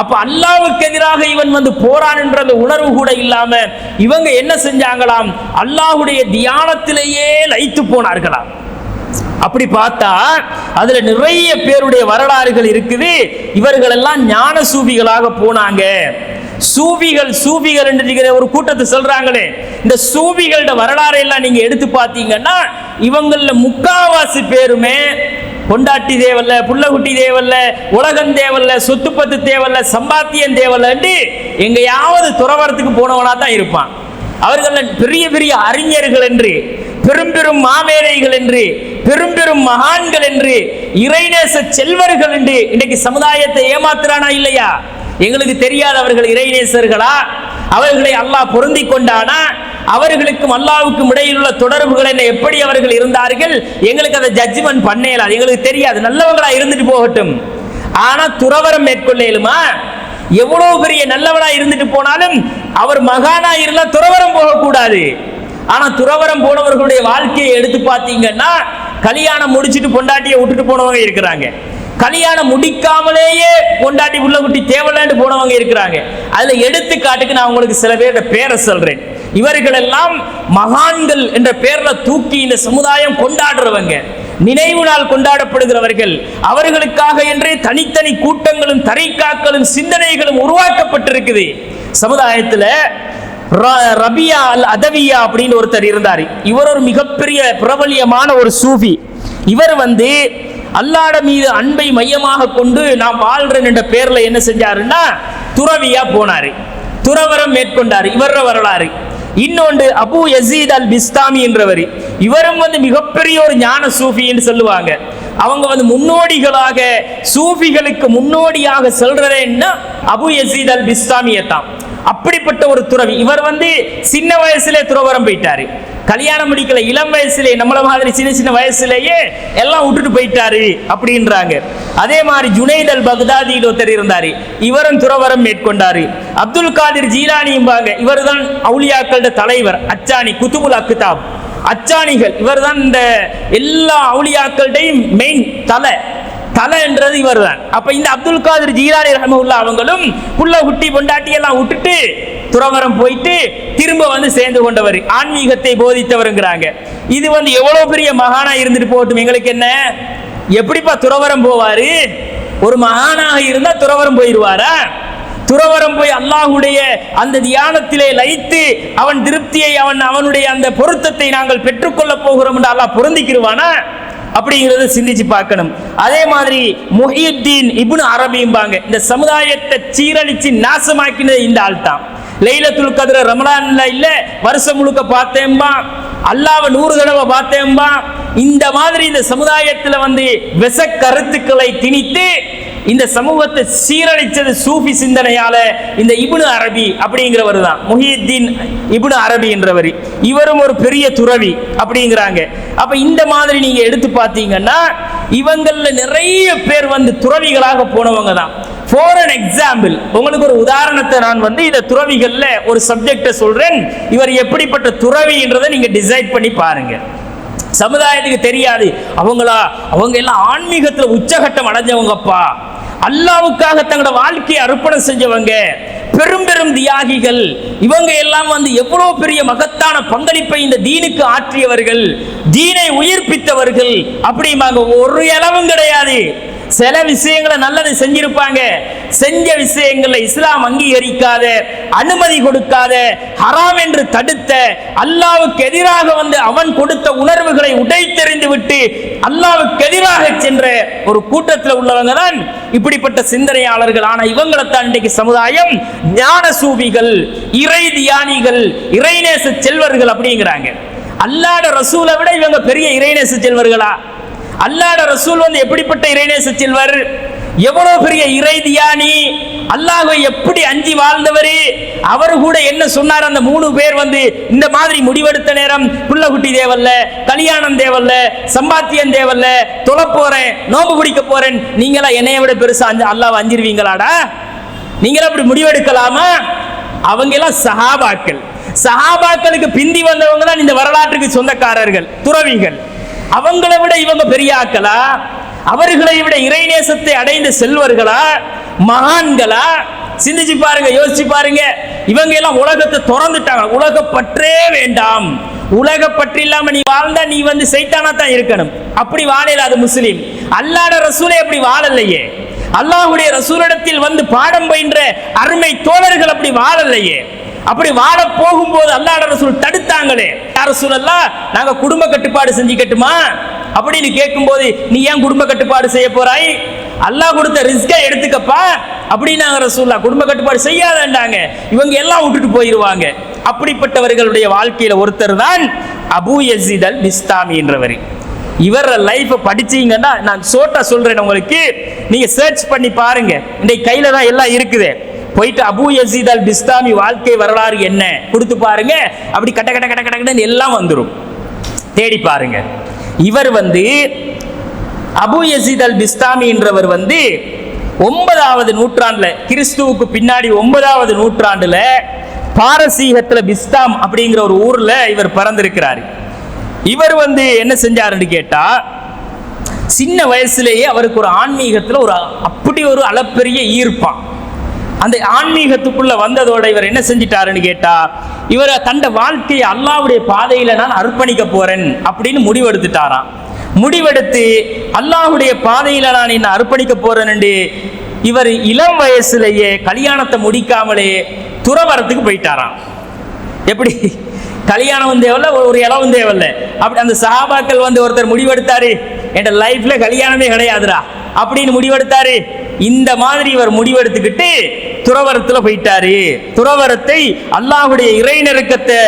[SPEAKER 1] அப்ப அல்லாஹ்வுக்கு எதிராக இவன் போறான் என்ற அந்த உணர்வு கூட இல்லாம இவங்க என்ன செஞ்சாங்களாம்? அல்லாஹ்வுடைய தியானத்திலேயே லயித்து போனார்களாம். அப்படி பார்த்தா அதுல நிறைய பேருடைய வரலாறுகள் இருக்குது. இவர்கள் எல்லாம் ஞான சூஃபிகளாக போனாங்க. சூஃபிகள் என்று ஒரு கூட்டத்தை சொல்றாங்களே, இந்த சூஃபிகளோட வரலாறு எல்லாம் நீங்க எடுத்து பார்த்தீங்கன்னா இவங்கள முக்காவாசி பேருமே பொண்டாட்டி தேவல்ல, புள்ளகுட்டி தேவல்ல, உலகம் தேவல்ல, சொத்து பத்து தேவல்ல, சம்பாத்தியம் தேவல்ல, எங்கேயாவது துறவரத்துக்கு போனவனா தான் இருப்பான். அவர்கள் பெரிய பெரிய அறிஞர்கள் என்று, பெரும் பெரும் மாமேதைகள் என்று, பெரும் பெரும் மகான்கள் என்று, இறைநேச செல்வர்கள் என்று இன்றைக்கு சமுதாயத்தை ஏமாத்துறானா இல்லையா? எங்களுக்கு தெரியாது அவர்கள் இறைநேசர்களா? அவர்களை அல்லாஹ் பொருந்தி கொண்டானா? அவர்களுக்கும் அல்லாஹ்வுக்கும் இடையில் உள்ள தொடர்புகள் என்ன, எப்படி அவர்கள் இருந்தார்கள்? எங்களுக்கு அதை ஜட்ஜ்மெண்ட் பண்ணல, எங்களுக்கு தெரியாது. நல்லவங்களா இருந்துட்டு போகட்டும். ஆனா துறவரம் மேற்கொள்ள இயலுமா? எவ்வளவு பெரிய நல்லவனா இருந்துட்டு போனாலும் அவர் மகானா இருந்தா துறவரம் போகக்கூடாது. ஆனா துறவரம் போனவர்களுடைய வாழ்க்கையை எடுத்து பார்த்தீங்கன்னா கல்யாணம் முடிச்சுட்டு பொண்டாட்டியை விட்டுட்டு போனவங்க இருக்கிறாங்க. கல்யாணம் முடிக்காமலேயே பொண்டாட்டி உள்ள குட்டி தேவலாண்டு போனவங்க இருக்கிறாங்க. அதுல எடுத்துக்காட்டுக்கு நான் உங்களுக்கு சில பேரோட பேரை சொல்றேன். இவர்கள் எல்லாம் மகான்கள் என்ற பேர்ல தூக்கி இந்த சமுதாயம் கொண்டாடுறவங்க, நினைவு நாள் கொண்டாடப்படுகிறவர்கள். அவர்களுக்காக என்றே தனித்தனி கூட்டங்களும் தரிகாக்களும் சிந்தனைகளும் உருவாக்கப்பட்டிருக்குது. சமுதாயத்தில் ரபியா அல் அதவியா அப்படின்னு ஒருத்தர் இருந்தார். இவர் ஒரு மிகப்பெரிய பிரபல்யமான ஒரு சூஃபி. இவர் வந்து அல்லாஹ் மீது அன்பை மையமாக கொண்டு நாம் வாழ்றேன் என்ற பேர்ல என்ன செஞ்சாருன்னா துறவியா போனாரு, துறவரம் மேற்கொண்டார். இவர வரலாறு. இன்னொன்று அபு யசீத் அல் பிஸ்தாமி என்றவர். இவரும் வந்து மிகப்பெரிய ஒரு ஞான சூஃபி என்று சொல்லுவாங்க. அவங்க வந்து முன்னோடிகளாக சூஃபிகளுக்கு முன்னோடியாக சொல்றதேன்னா அபு யசீத் அல் பிஸ்தாமியை தான். அப்படிப்பட்ட ஒரு துறவி. இவர் வந்து சின்ன வயசுலே துறவரம் போயிட்டாரு, கல்யாணம் முடிக்கல, இளம் வயசுலே நம்மள மாதிரி சின்ன சின்ன வயசுலேயே எல்லாம் விட்டுட்டு போயிட்டாரு அப்படின்றாங்க. அதே மாதிரி ஜுனைத் அல் பக்தாதி ஒருத்தர் இருந்தாரு, இவரும் துறவரம் மேற்கொண்டாரு. அப்துல் காதிர் ஜீலானியும்பாங்க, இவர் தான் அவுலியாக்களோட தலைவர், அச்சானி, குதுபுல் அக்தாப், அச்சானிகள். இவர் தான் இந்த எல்லா அவுலியாக்களுடையும் மெயின் தலை என்றது இவர் தான். அப்ப இந்த அப்துல் காதிர் ஜீலானி ரஹ்மத்துல்லாஹ் அவங்களும் புள்ள குட்டி பொண்டாட்டி எல்லாம் விட்டுட்டு துறவரம் போயிட்டு திரும்ப வந்து சேர்ந்து கொண்டவர், ஆன்மீகத்தை போதித்தவருங்கிறாங்க. இது வந்து எவ்வளவு பெரிய மகானா இருந்துட்டு போகட்டும், எங்களுக்கு என்ன, எப்படிப்பா துறவரம் போவாரு? ஒரு மகானாக இருந்தா துறவரம் போயிடுவாரா? துறவரம் போய் அல்லாஹ்வுடைய அந்த தியானத்திலே லயித்து அவன் திருப்தியை அவனுடைய அந்த பொருத்தத்தை நாங்கள் பெற்றுக்கொள்ள போகிறோம் என்று அல்லாஹ் பொருந்திக்கிடுவானா? அப்படிங்கிறத சிந்திச்சு பார்க்கணும். அதே மாதிரி முஹியுத்தீன் இப்னு அரபிம்பாங்க, இந்த சமுதாயத்தை சீரழிச்சு நாசமாக்கினது இந்த ஆள் தான். லைலத்துல் கத்ர் ரமலான்ல இல்ல வருஷம் முழுக்க பார்த்தேன்பா, அல்லாஹ்வை 100 தடவை பார்த்தேன்பா. இந்த மாதிரி இந்த சமுதாயத்தில் வந்து விச கருத்துக்களை திணித்து இந்த சமூகத்தை சீரழிச்சது சூஃபி சிந்தனையால இந்த இப்னு அரபி அப்படிங்கிறவர் தான், முஹியுத்தீன் இப்னு அரபி என்றவர். இவரும் ஒரு பெரிய துறவி அப்படிங்கிறாங்க. அப்ப இந்த மாதிரி நீங்க எடுத்து பார்த்தீங்கன்னா இவங்கள நிறைய பேர் வந்து துறவிகளாக போனவங்க தான். ஃபார் an எக்ஸாம்பிள், உங்களுக்கு ஒரு உதாரணத்தை நான் வந்து இந்த துறவிகள்ல ஒரு சப்ஜெக்ட சொல்றேன். இவர் எப்படிப்பட்ட துறவி என்றதை நீங்க டிசைட் பண்ணி பாருங்க. சமுதாயத்துக்கு தெரியாது அவங்க எல்லாம் ஆன்மீகத்துல உச்சகட்டம் அடைஞ்சவங்கப்பா, அல்லாஹ்வுக்காக தங்களோட வாழ்க்கையை அர்ப்பணம் செஞ்சவங்க, பெரும் பெரும் தியாகிகள், இவங்க எல்லாம் வந்து எவ்வளவு பெரிய மகத்தான பங்களிப்பை இந்த தீனுக்கு ஆற்றியவர்கள், தீனை உயிர்ப்பித்தவர்கள் அப்படிமாங்க. ஒரு அளவும் கிடையாது. சில விஷயங்களை நல்லது செஞ்சிருப்பாங்க, செஞ்ச விஷயங்களை இஸ்லாம் அங்கீகரிக்காத, அனுமதி கொடுக்காத, ஹராம் என்று தடுத்த, அல்லாஹ்வுக்கு எதிராக வந்து அவன் கொடுத்த உணர்வுகளை உடைத்தெறிந்து விட்டு அல்லாஹ்வுக்கு எதிராக சென்ற ஒரு கூட்டத்தில் உள்ளவங்க தான் இப்படிப்பட்ட சிந்தனையாளர்கள். ஆனா இவங்களை தான் இன்றைக்கு சமுதாயம் ஞான சூபிகள், இறை தியானிகள், இறைநேச செல்வர்கள் அப்படிங்கிறாங்க. அல்லாஹ்வுடைய ரசூலை விட இவங்க பெரிய இறைநேச செல்வர்களா? அல்லாஹ்வுடைய ரசூல் வந்து எப்படிப்பட்ட இறைநேச செல்வர், எவ்வளவு பெரிய இறை தியானி, அல்லாஹ்வை எப்படி அஞ்சி வாழ்ந்தவர். அவர் கூட என்ன சொன்னார்? அந்த 3 பேர் வந்து இந்த மாதிரி முடிவெடுத்த நேரம் புள்ள குட்டி தேவல்ல, கல்யாணம் தேவல்ல, சம்பாத்தியம் தேவல்ல, தொழ போறேன், நோம்பு பிடிக்க போறேன், நீங்களா என்னைய விட பெருசா அல்லாஹ்வை அஞ்சிருவீங்களாடா? நீங்களா அப்படி முடிவெடுக்கலாமா? அவங்க எல்லாம் சஹாபாக்களுக்கு பிந்தி வந்தவங்க தான் இந்த வரலாற்றுக்கு சொந்தக்காரர்கள், துறவிகள். அவங்களை விட இவங்க பெரிய ஆக்களா? அவர்களை விட இறைநேசத்தை அடைந்த செல்வர்களா, மகான்களா? சிந்திச்சு பாருங்க, யோசிச்சு பாருங்க. இவங்க எல்லாம் உலகத்தை திறந்துட்டாங்க. உலக பற்றே வேண்டாம், உலக பற்று இல்லாம நீ வாழ்ந்தா நீ வந்து சைத்தானா தான் இருக்கணும். அப்படி வாழல அது முஸ்லிம். அல்லாஹ்வுடைய ரசூலே அப்படி வாழலையே. அல்லாஹ்வுடைய ரசூலிடத்தில் வந்து பாடம் பயின்ற அருமை தோழர்கள் அப்படி வாழலையே. அப்படி வாழ போகும்போது அல்லாஹ்வுடைய ரசூல் தடுத்தாங்களே. யா ரசூலல்லாஹ், நாங்க குடும்ப கட்டுப்பாடு செஞ்சுக்கட்டுமா அப்படின்னு கேட்கும்போது, நீ ஏன் குடும்ப கட்டுப்பாடு செய்ய போறாய்? அல்லாஹ் கொடுத்த ரிஸ்கை எடுத்துக்கப்பா அப்படின்னாங்க ரசூலுல்லாஹ். குடும்ப கட்டுப்பாடு செய்யாதேன்டாங்க. இவங்க எல்லாம் விட்டுட்டு போயிருவாங்க. அப்படிப்பட்டவர்களுடைய வாழ்க்கையில ஒருத்தர் தான் அபு யசீத் அல் பிஸ்தாமி என்றவர். இவர் லைஃப்பை படிச்சீங்கன்னா, நான் ஷோர்ட்டா சொல்றேன் உங்களுக்கு, நீங்க சர்ச் பண்ணி பாருங்க. இன்னைக்கு கையில தான் எல்லாம் இருக்குது. போயிட்டு அபு யசீத் அல் பிஸ்தாமி வாழ்க்கை வரலாறு என்ன கொடுத்து பாருங்க. அப்படி கட்ட கட்ட கட்ட கட்டன்னு எல்லாம் வந்துடும், தேடி பாருங்க. இவர் வந்து அபு யசீத் அல் பிஸ்தாமி என்றவர் வந்து 9வது நூற்றாண்டுல, கிறிஸ்துவுக்கு பின்னாடி 9வது நூற்றாண்டுல பாரசீகத்துல பிஸ்தாம் அப்படிங்கிற ஒரு ஊர்ல இவர் பிறந்திருக்கிறார். இவர் வந்து என்ன செஞ்சாருன்னு கேட்டா, சின்ன வயசுலேயே அவருக்கு ஒரு ஆன்மீகத்துல அப்படி ஒரு அளப்பெரிய ஈர்ப்பான். அந்த ஆன்மீகத்துக்குள்ள வந்ததோட இவர் என்ன செஞ்சிட்டாருன்னு கேட்டா, இவர் தண்ட வாழ்க்கையை அல்லாஹ்வுடைய பாதையில நான் அர்ப்பணிக்க போறேன் அப்படின்னு முடிவெடுத்துட்டாராம். முடிவெடுத்து அல்லாஹ்வுடைய பாதையில நான் என்ன அர்ப்பணிக்க போறேன் என்று இவர் இளம் வயசுலேயே கல்யாணத்தை முடிக்காமலே துறவரத்துக்கு போயிட்டாராம். எப்படி கல்யாணம் தேவையில்ல, ஒரு இளவும் தேவையில்ல. அப்படி அந்த சஹாபாக்கள் ஒருத்தர் முடிவெடுத்தாரு, என் லைஃப்ல கல்யாணமே கிடையாதுடா அப்படின்னு முடிவெடுத்தாரு. இந்த மாதிரி இவர் முடிவெடுத்துக்கிட்டு துறவரத்துல போயிட்டாரு. துறவரத்தை அல்லாஹ்வுடைய இறை நெருக்கத்தை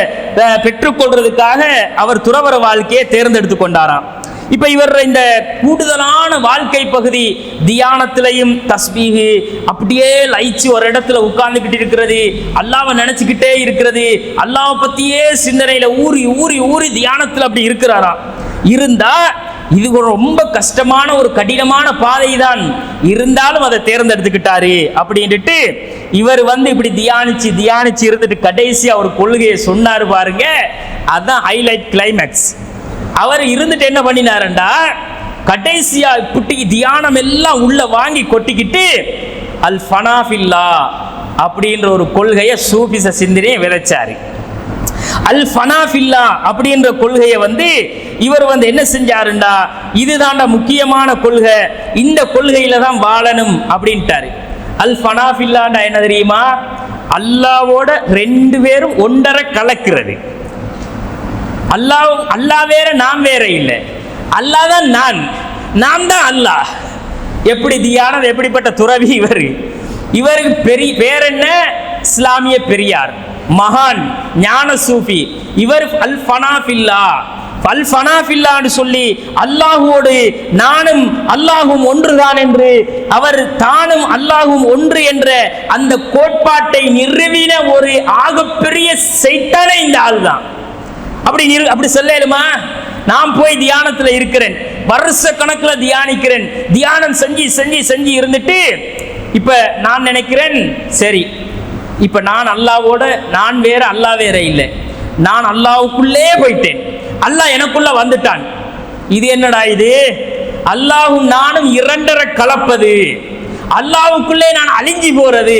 [SPEAKER 1] பெற்றுக்கொள்றதுக்காக அவர் துறவர வாழ்க்கையை தேர்ந்தெடுத்து கொண்டாராம். இப்ப இவர் இந்த கூடுதலான வாழ்க்கை பகுதி தியானத்திலையும் தஸ்பீஹ் அப்படியே லயிச்சு ஒரு இடத்துல உட்கார்ந்துகிட்டு இருக்கிறது, அல்லாஹ்வை நினைச்சுக்கிட்டே இருக்கிறது, அல்லாஹ்வை பத்தியே சிந்தனையில ஊறி ஊறி ஊறி தியானத்துல அப்படி இருக்கிறாராம். இருந்தா இது ரொம்ப கஷ்டமான ஒரு கடினமான பாதை தான், இருந்தாலும் அதை தேர்ந்தெடுத்துக்கிட்டாரு அப்படின்ட்டு இவர் இப்படி தியானிச்சு தியானிச்சு இருந்துட்டு கடைசியா ஒரு கொள்கையை சொன்னாரு பாருங்க. அதான் ஹைலைட் கிளைமேக்ஸ். அவர் இருந்துட்டு என்ன பண்ணினாருண்டா, கடைசியா இப்படி தியானம் எல்லாம் உள்ள வாங்கி கொட்டிக்கிட்டு அல் ஃபனா ஃபில்லா அப்படின்ற ஒரு கொள்கையை சூஃபிச சிந்தனையை விதைச்சாரு. அல் ஃபனா ஃபில்லா அப்படின்ற கொள்கையை இவர் என்ன செஞ்சாருண்டா, இதுதான்டா முக்கியமான கொள்கை, இந்த கொள்கையில தான் வாழணும் அப்படின்ட்டாரு. அல் ஃபனா ஃபில்லாண்டா என்ன தெரியுமா? அல்லாவோட ரெண்டு பேரும் ஒன்றரை கலக்கிறது. அல்லாஹ் வேற நாம் வேற இல்லை, அல்லாஹ் தான் நான் தான் அல்லாஹ். எப்படி தியானம், எப்படிப்பட்ட துறவி இவருக்கு பெரிய பேர் என்ன? இஸ்லாமிய பெரியார், மகான், ஞான சூஃபி. இவர் அல் ஃபனா ஃபில்லா, அல் ஃபனா ஃபில்லான்னு சொல்லி அல்லாஹுவோடு நானும் அல்லாஹும் ஒன்றுதான் என்று, அவர் தானும் அல்லாஹும் ஒன்று என்ற அந்த கோட்பாட்டை நிறுவின ஒரு ஆகப்பெரிய சைத்தானே இந்த ஆள் தான். அப்படி சொல்லலுமா? நான் போய் தியானத்துல இருக்கிறேன், வருஷ கணக்குல தியானிக்கிறேன், தியானம் செஞ்சு செஞ்சு செஞ்சு இருந்துட்டு இப்ப நான் நினைக்கிறேன், சரி இப்ப நான் அல்லாவோட நான் வேற அல்லாஹ் வேற இல்லை, நான் அல்லாஹ்வுக்குள்ளே போயிட்டேன், அல்லாஹ் எனக்குள்ள வந்துட்டான். இது என்னடா இது? அல்லாஹும் நானும் இரண்டரை கலப்பது, அல்லாஹ்வுக்குள்ளே நான் அழிஞ்சி போறது.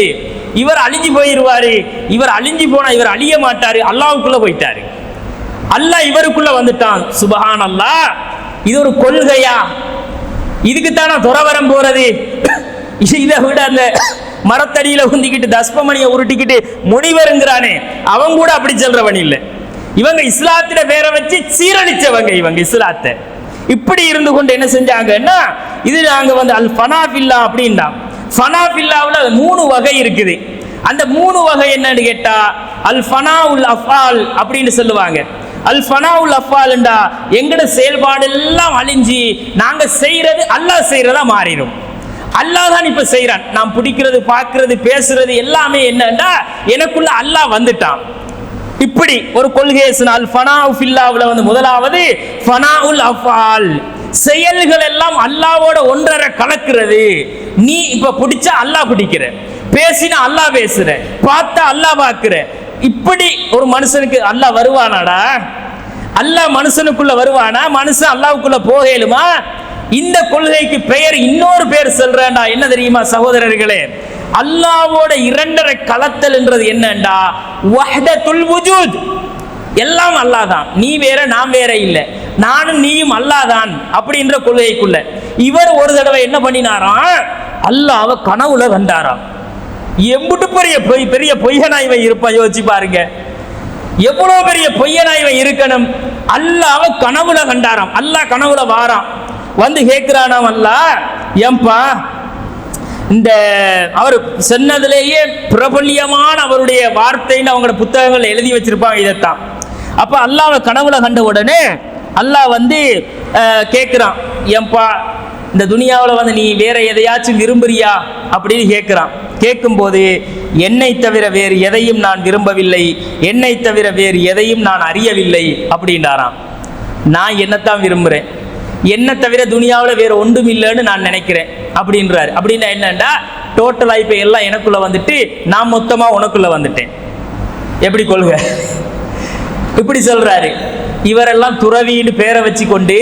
[SPEAKER 1] இவர் அழிஞ்சு போயிருவாரு, இவர் அழிஞ்சு போனா இவர் அழிய மாட்டாரு, அல்லாஹ்வுக்குள்ள போயிட்டாரு, அல்லாஹ் இவருக்குள்ள வந்துட்டான். சுபஹான் அல்லாஹ். இது ஒரு கொள்கையா? இதுக்குத்தான துறவரம் போறது? இதை விட அந்த மரத்தடியில உந்திக்கிட்டு தஸ்பமணியை உருட்டிக்கிட்டு முனிவருங்கிறானே, அவங்க கூட அப்படி சொல்றவன் இல்லை. இவங்க இஸ்லாத்தில வேற வச்சு சீரழிச்சவங்க. இவங்க இஸ்லாத்தை இப்படி இருந்து கொண்டு என்ன செஞ்சாங்கன்னா, இது நாங்க அல் ஃபனா ஃபில்லா அப்படின்னா, ஃபனா ஃபில்லாவுல 3 வகை இருக்குது. அந்த 3 வகை என்னன்னு கேட்டா, அல் ஃபனாவுல் அஃபால் அப்படின்னு சொல்லுவாங்க. அல் ஃபனாவுல் அஃபால்ண்டா எங்கட செயல்பாடு எல்லாம் அழிஞ்சி நாங்க செய்யறது அல்லாஹ் செய்யறதா மாறிடும். அல்லாஹ் தான் இப்ப செய்யறான். நாம் பிடிக்கிறது, பார்க்கிறது, பேசுறது எல்லாமே என்னன்னா எனக்குள்ள அல்லாஹ் வந்துட்டான். இப்படி ஒரு கொள்கையை சொன்னால் ஃபனாஉ ஃபில்லாவுல முதலாவது ஃபனாஉல் அஃபால், செயல்கள் எல்லாம் அல்லாஹ்வோட ஒன்றரை கலக்கிறது. நீ இப்ப பிடிச்சா அல்லாஹ் பிடிக்கிற, பேசினா அல்லாஹ் பேசுற, பார்த்தா அல்லாஹ் பார்க்கிற. இப்படி ஒரு மனுஷனுக்கு அல்லாஹ் வருவானாடா? அல்லாஹ் மனுஷனுக்குள்ள வருவானா? மனுஷன் அல்லாஹ்வுக்குள்ள போகலுமா? இந்த கொள்கைக்கு பெயர், இன்னொரு பேர் சொல்றேன்டா, என்ன தெரியுமா சகோதரர்களே? அல்லாஹ்வோட இரண்டரை கலத்தல் என்றது என்னண்டா, வஹ்தத்துல் வுஜூத். எல்லாம் அல்லாஹ் தான், நீ வேற நான் வேற இல்லை, நானும் நீயும் அல்லாஹ் தான் அப்படின்ற கொள்கைக்குள்ள இவர் ஒரு தடவை என்ன பண்ணினாராம், அல்லாஹ்வை கனவுல கண்டாராம். எம்புட்டு பெரிய பொய்யனா இவன் இருப்பான், யோசிச்சு பாருங்க. எவ்வளவு பெரிய பொய்யனா இவன் இருக்கணும். அல்லாஹ்வை கனவுல கண்டாராம். அல்லாஹ் கனவுல வாராம், கேட்கிறானாம், அல்லாஹ் ஏம்பா இந்த அவர் சொன்னதிலேயே பிரபல்யமான அவருடைய வார்த்தைன்னு அவங்களோட புத்தகங்கள் எழுதி வச்சிருப்பாங்க இதைத்தான். அப்ப அல்லாஹ்வை கனவுல கண்ட உடனே அல்லாஹ் கேட்கிறான், ஏம்பா இந்த துனியாவில் நீ வேற எதையாச்சும் விரும்புறியா அப்படின்னு கேட்கிறான். கேட்கும்போது என்னை தவிர வேறு எதையும் நான் விரும்பவில்லை, என்னை தவிர வேறு எதையும் நான் அறியவில்லை அப்படின்றாராம். நான் என்னத்தான் விரும்புகிறேன், என்ன தவிர துனியாவில் வேற ஒன்றும் இல்லைன்னு நான் நினைக்கிறேன் அப்படின்றாரு. அப்படின்னா என்னன்னா டோட்டலா இப்ப எல்லாம் எனக்குள்ள நான் மொத்தமா உனக்குள்ள வந்துட்டேன். எப்படி கொள்க? இப்படி சொல்றாரு. இவரெல்லாம் துறவின்னு பேரை வச்சு கொண்டு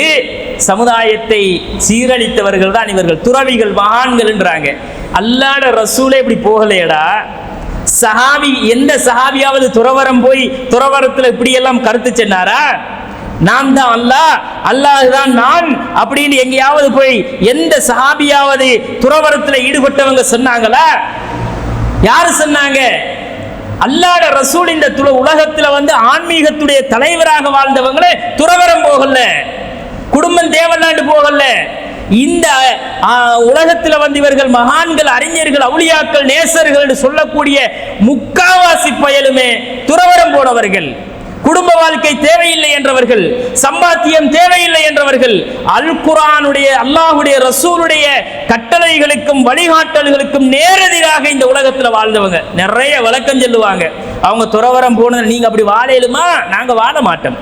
[SPEAKER 1] சமுதாயத்தை சீரழித்தவர்கள் தான் இவர்கள், துறவிகள், மகான்கள்ன்றாங்க. அல்லாஹ்ட ரசூலே இப்படி போகலையடா. சஹாபி, எந்த சஹாபியாவது துறவரம் போய் துறவரத்துல இப்படி எல்லாம் கருத்து சொன்னாரா? நான் தான் அல்லாஹ், அல்லாஹ் தான் நான் அப்படின்னு எங்கேயாவது போய் எந்த சஹாபியாவது துறவரத்துல ஈடுபட்டவங்க சொன்னாங்களா? யாரு சொன்னாங்க? அல்லாஹ்ட ரசூல் இந்த உலகத்துல வந்து ஆன்மீகத்துடைய தலைவராக வாழ்ந்தவங்களே துறவரம் போகல, குடும்பம் தேவலாண்டு போகல. இந்த உலகத்துல வந்து இவர்கள் மகான்கள், அறிஞர்கள், அவுலியாக்கள், நேசர்கள் என்று சொல்லக்கூடிய முக்காவாசி பயலுமே துறவரம் போனவர்கள். குடும்ப வாழ்க்கை தேவையில்லை என்றவர்கள், சம்பாத்தியம் தேவையில்லை என்றவர்கள், அல் குர்ஆனுடைய அல்லாஹ்வுடைய ரசூலுடைய கட்டளைகளுக்கும் வழிகாட்டல்களுக்கும் நேரெதிராக இந்த உலகத்துல வாழ்ந்தவங்க. நிறைய விளக்கம் சொல்லுவாங்க. அவங்க துறவரம் போனது, நீங்க அப்படி வாழலுமா? நாங்க வாழ மாட்டோம்,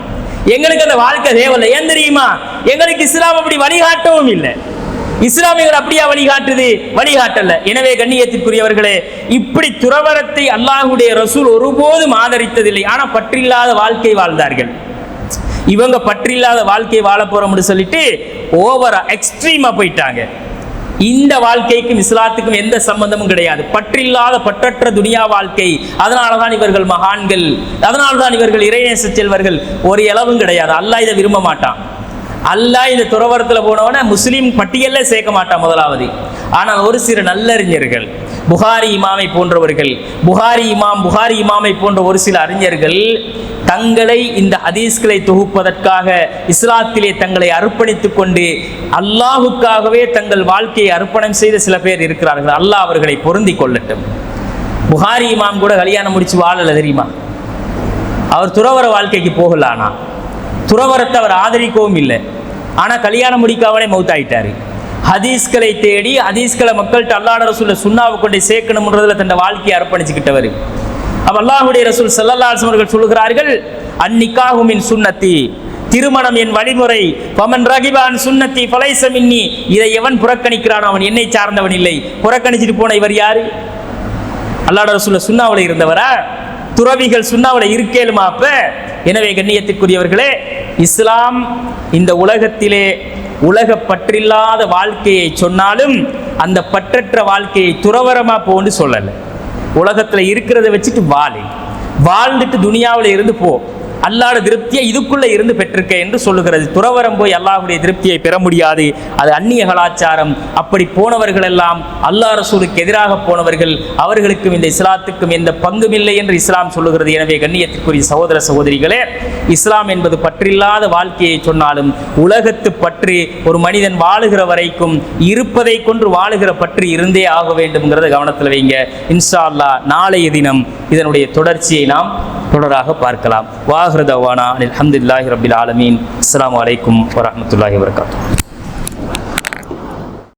[SPEAKER 1] எங்களுக்கு அந்த வாழ்க்கை தேவையில்லை. ஏன் தெரியுமா? எங்களுக்கு இஸ்லாம் அப்படி வழிகாட்டவும் இல்லை. இஸ்லாமியர்கள் அப்படியா வழிகாட்டுது? வழிகாட்டல. எனவே கண்ணியத்திற்குரியவர்களே, இப்படி துறவரத்தை அல்லாஹ்வுடைய ரசூல் ஒருபோதும் ஆதரித்ததில்லை. ஆனா பற்றில்லாத வாழ்க்கை வாழ்ந்தார்கள். இவங்க பற்றில்லாத வாழ்க்கை வாழ போறோம்னு சொல்லிட்டு ஓவரா எக்ஸ்ட்ரீமா போயிட்டாங்க. இந்த வாழ்க்கைக்கும் இஸ்லாத்துக்கும் எந்த சம்பந்தமும் கிடையாது. பற்றில்லாத பற்றற்ற துனியா வாழ்க்கை. அதனாலதான் இவர்கள் மகான்கள், அதனால்தான் இவர்கள் இறைநேச செல்வர்கள். ஒரு இளவும் கிடையாது. அல்லாஹ் இதை விரும்ப மாட்டான். அல்லாஹ் இந்த துறவரத்துல போனவன முஸ்லீம் பட்டியல்ல சேர்க்க மாட்டான் முதலாவது. ஆனால் ஒரு சில நல்லறிஞர்கள், புகாரி இமாமை போன்றவர்கள், புகாரி இமாமை போன்ற ஒரு சில அறிஞர்கள் தங்களை இந்த ஹதீஸ்களை தொகுப்பதற்காக இஸ்லாத்திலே தங்களை அர்ப்பணித்துக் கொண்டு அல்லாஹுக்காகவே தங்கள் வாழ்க்கையை அர்ப்பணம் செய்த சில பேர் இருக்கிறார்கள். அல்லாஹ் அவர்களை பொருந்தி கொள்ளட்டும். புகாரி இமாம் கூட கல்யாணம் முடிச்சு வாழல தெரியுமா? அவர் துறவர வாழ்க்கைக்கு போகலானா, துறவரத்தை அவர் ஆதரிக்கவும் இல்லை. ஆனா கல்யாணம் முடிக்காமலே மௌத்தாயிட்டாரு. ஹதீஸ்களை தேடி ஹதீஸ்களை மக்கள்கிட்ட அல்லாஹ்வுடைய ரசூல் சுன்னாவை கொண்டு சேர்க்கணும்ன்றதுல தன் வாழ்க்கையை அர்ப்பணிச்சுக்கிட்டவர். அப்ப அல்லாஹ்வுடைய ரசூல் ஸல்லல்லாஹு அலைஹி வஸல்லம் அவர்கள் சொல்கிறார்கள், அன்னிகாஹு மின் சுன்னத்தி, திருமணம் என் வழிமுறை. ஃபமன் ரகிப அன் சுன்னத்தி ஃபலைஸ மின்னி, இதை எவன் புறக்கணிக்கிறானோ அவன் என்னை சார்ந்தவன் இல்லை. புறக்கணிச்சிட்டு போன இவர் யாரு? அல்லாஹ்வுடைய ரசூல் சுன்னாவுல இருந்தவரா? துறவிகள் சுன்னாவுல இருக்கேலுமா? அப்ப எனவே கண்ணியத்திற்குரியவர்களே, இஸ்லாம் இந்த உலகத்திலே உலக பற்றில்லாத வாழ்க்கையை சொன்னாலும் அந்த பற்றற்ற வாழ்க்கையை துறவரமா போன்னு சொல்லல. உலகத்துல இருக்கிறத வச்சுட்டு வாழ்ந்துட்டு துனியாவில் இருந்து போ, அல்லாஹ்வுடைய திருப்தியை இதுக்குள்ள இருந்து பெற்றிருக்க என்று சொல்லுகிறது. துறவரம் போய் அல்லாஹ்வுடைய திருப்தியை பெற முடியாது. அது அந்நிய கலாச்சாரம். அப்படி போனவர்கள் எல்லாம் அல்லாஹ் ரசூலுக்கு எதிராக போனவர்கள். அவர்களுக்கும் இந்த இஸ்லாத்துக்கும் எந்த பங்கும் இல்லை என்று இஸ்லாம் சொல்லுகிறது. எனவே கண்ணியத்திற்குரிய சகோதர சகோதரிகளே, இஸ்லாம் என்பது பற்றில்லாத வாழ்க்கையை சொன்னாலும் உலகத்து பற்று ஒரு மனிதன் வாழுகிற வரைக்கும் இருப்பதை கொண்டு வாழுகிற பற்று இருந்தே ஆக வேண்டும்ங்கிறத கவனத்தில் வைங்க. இன்ஷா அல்லாஹ் நாளைய தினம் இதனுடைய தொடர்ச்சியை நாம் தொடராக பார்க்கலாம். வாஹிரு தவானா அல்ஹம்துலில்லாஹி ரப்பில் ஆலமீன். அஸ்ஸலாமு அலைக்கும் வரஹ்மத்துல்லாஹி வபரகாத்துஹு.